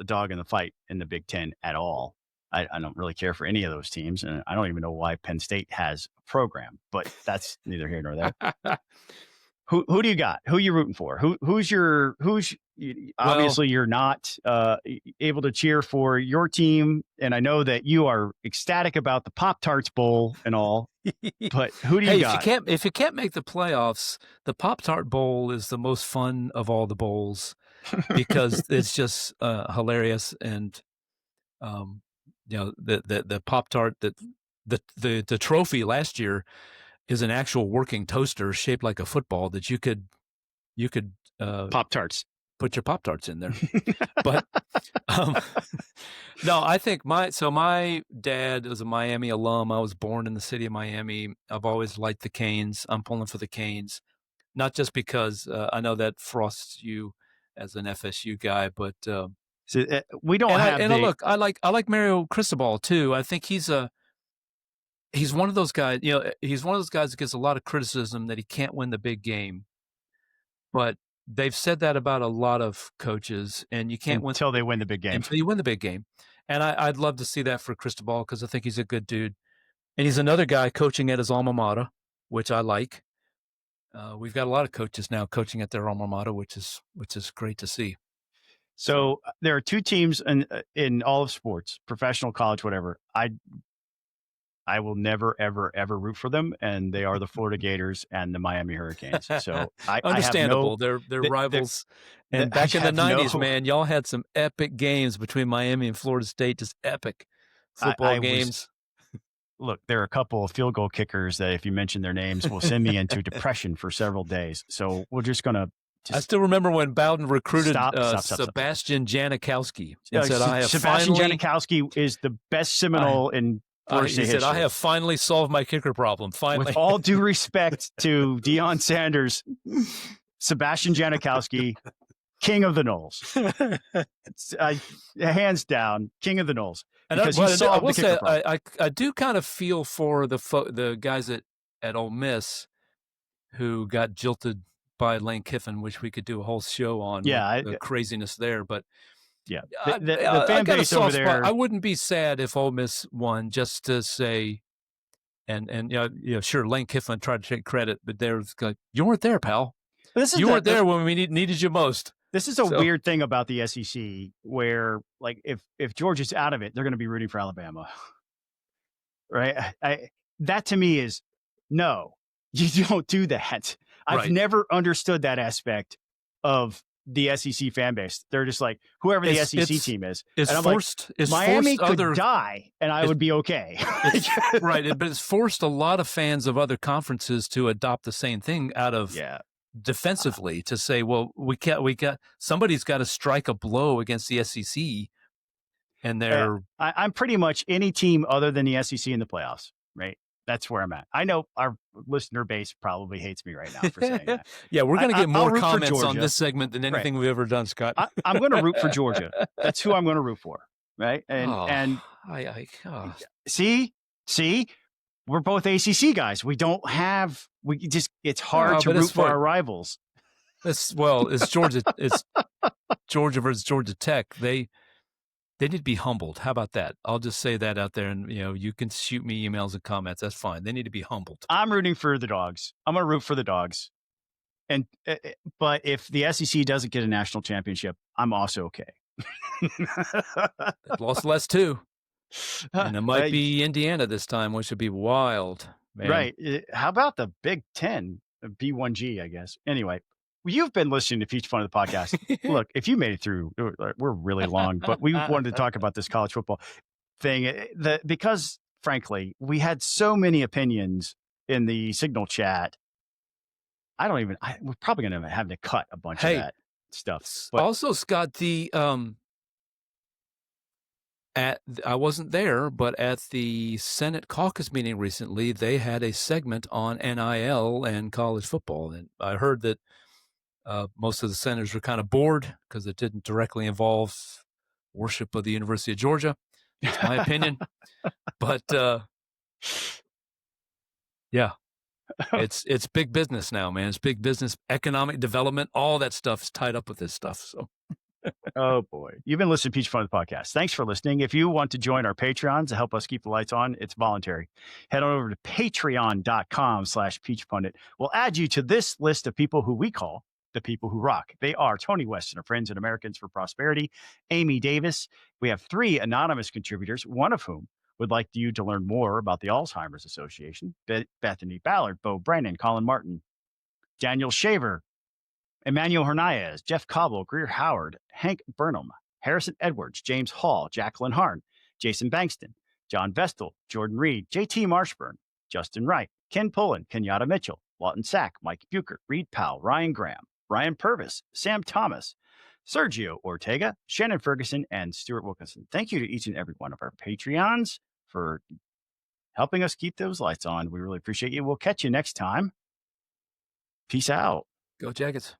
dog in the fight in the Big Ten at all. I don't really care for any of those teams, and I don't even know why Penn State has a program. But that's neither here nor there. Who do you got? Who are you rooting for? Who's obviously you're not able to cheer for your team, and I know that you are ecstatic about the Pop-Tarts Bowl and all. But who do you got? If you can't make the playoffs, the Pop-Tart Bowl is the most fun of all the bowls because it's just hilarious and the Pop-Tart the trophy last year is an actual working toaster shaped like a football that you could Pop-Tarts. Put your Pop-Tarts in there. But no, I think my dad was a Miami alum. I was born in the city of Miami. I've always liked the Canes. I'm pulling for the Canes, not just because I know that frosts you as an FSU guy, but we don't have. Look, I like Mario Cristobal too. I think he's one of those guys. He's one of those guys that gets a lot of criticism that he can't win the big game, but they've said that about a lot of coaches, and you can't win until they win the big game. Until you win the big game, and I'd love to see that for Cristobal because I think he's a good dude, and he's another guy coaching at his alma mater, which I like. We've got a lot of coaches now coaching at their alma mater, which is great to see. So there are 2 teams in all of sports, professional, college, whatever. I will never, ever, ever root for them, and they are the Florida Gators and the Miami Hurricanes. So Understandable. I have they're rivals. And I back in the have 90s, man, y'all had some epic games between Miami and Florida State, just epic football games. Look, there are a couple of field goal kickers that if you mention their names will send me into depression for several days. So we're just going to I still remember when Bowden recruited Sebastian Janikowski and said, Sebastian Janikowski is the best Seminole in Florida State history. He said, I have finally solved my kicker problem. Finally. With all due respect to Deion Sanders, Sebastian Janikowski, king of the Knolls. Hands down, king of the Knolls. Because I will say, I do kind of feel for the guys at Ole Miss who got jilted by Lane Kiffin, which we could do a whole show on. The craziness there. But yeah, the fan base over there. I wouldn't be sad if Ole Miss won, just to say, and sure, Lane Kiffin tried to take credit, but there's like, you weren't there, pal. You weren't there when we needed you most. This is a weird thing about the SEC, where like if Georgia's out of it, they're going to be rooting for Alabama, right? That to me is no, you don't do that. I've never understood that aspect of the SEC fan base. They're just like, whoever the SEC team is. It's and I'm forced. Like, Miami could die, and I would be okay. Right, but it's forced a lot of fans of other conferences to adopt the same thing out of defensively to say, well, somebody's got to strike a blow against the SEC, and they're. I'm pretty much any team other than the SEC in the playoffs, right? That's where I'm at. I know our listener base probably hates me right now for saying that. Yeah, we're going to get more comments on this segment than anything we've ever done, Scott. I'm going to root for Georgia. That's who I'm going to root for, right? See, we're both ACC guys. It's hard to root for our rivals. It's Georgia. It's Georgia versus Georgia Tech. They need to be humbled. How about that? I'll just say that out there, and you can shoot me emails and comments. That's fine. They need to be humbled. I'm rooting for the Dogs. I'm going to root for the Dogs. But if the SEC doesn't get a national championship, I'm also okay. They've lost less too, and it might be Indiana this time, which would be wild. Man. Right? How about the Big Ten, B1G? I guess. Anyway. You've been listening to Peach Fun of the podcast. Look, if you made it through, we're really long, but we wanted to talk about this college football thing because, frankly, we had so many opinions in the Signal chat. We're probably going to have to cut a bunch of that stuff. But also, Scott, I wasn't there, but at the Senate caucus meeting recently, they had a segment on NIL and college football, and I heard that. Most of the senators were kind of bored because it didn't directly involve worship of the University of Georgia. That's my opinion. But it's big business now, man. It's big business, economic development, all that stuff is tied up with this stuff. So. Oh boy. You've been listening to Peach Fun of the podcast. Thanks for listening. If you want to join our Patreons to help us keep the lights on, it's voluntary. Head on over to patreon.com/peachpundit. We'll add you to this list of people who we call the people who rock. They are Tony Weston of Friends and Americans for Prosperity, Amy Davis. We have 3 anonymous contributors, one of whom would like you to learn more about the Alzheimer's Association. Bethany Ballard, Bo Brennan, Colin Martin, Daniel Shaver, Emmanuel Hernandez, Jeff Cobble, Greer Howard, Hank Burnham, Harrison Edwards, James Hall, Jacqueline Harn, Jason Bankston, John Vestal, Jordan Reed, JT Marshburn, Justin Wright, Ken Pullen, Kenyatta Mitchell, Lawton Sack, Mike Bucher, Reed Powell, Ryan Graham, Brian Purvis, Sam Thomas, Sergio Ortega, Shannon Ferguson, and Stuart Wilkinson. Thank you to each and every one of our Patreons for helping us keep those lights on. We really appreciate you. We'll catch you next time. Peace out. Go Jackets.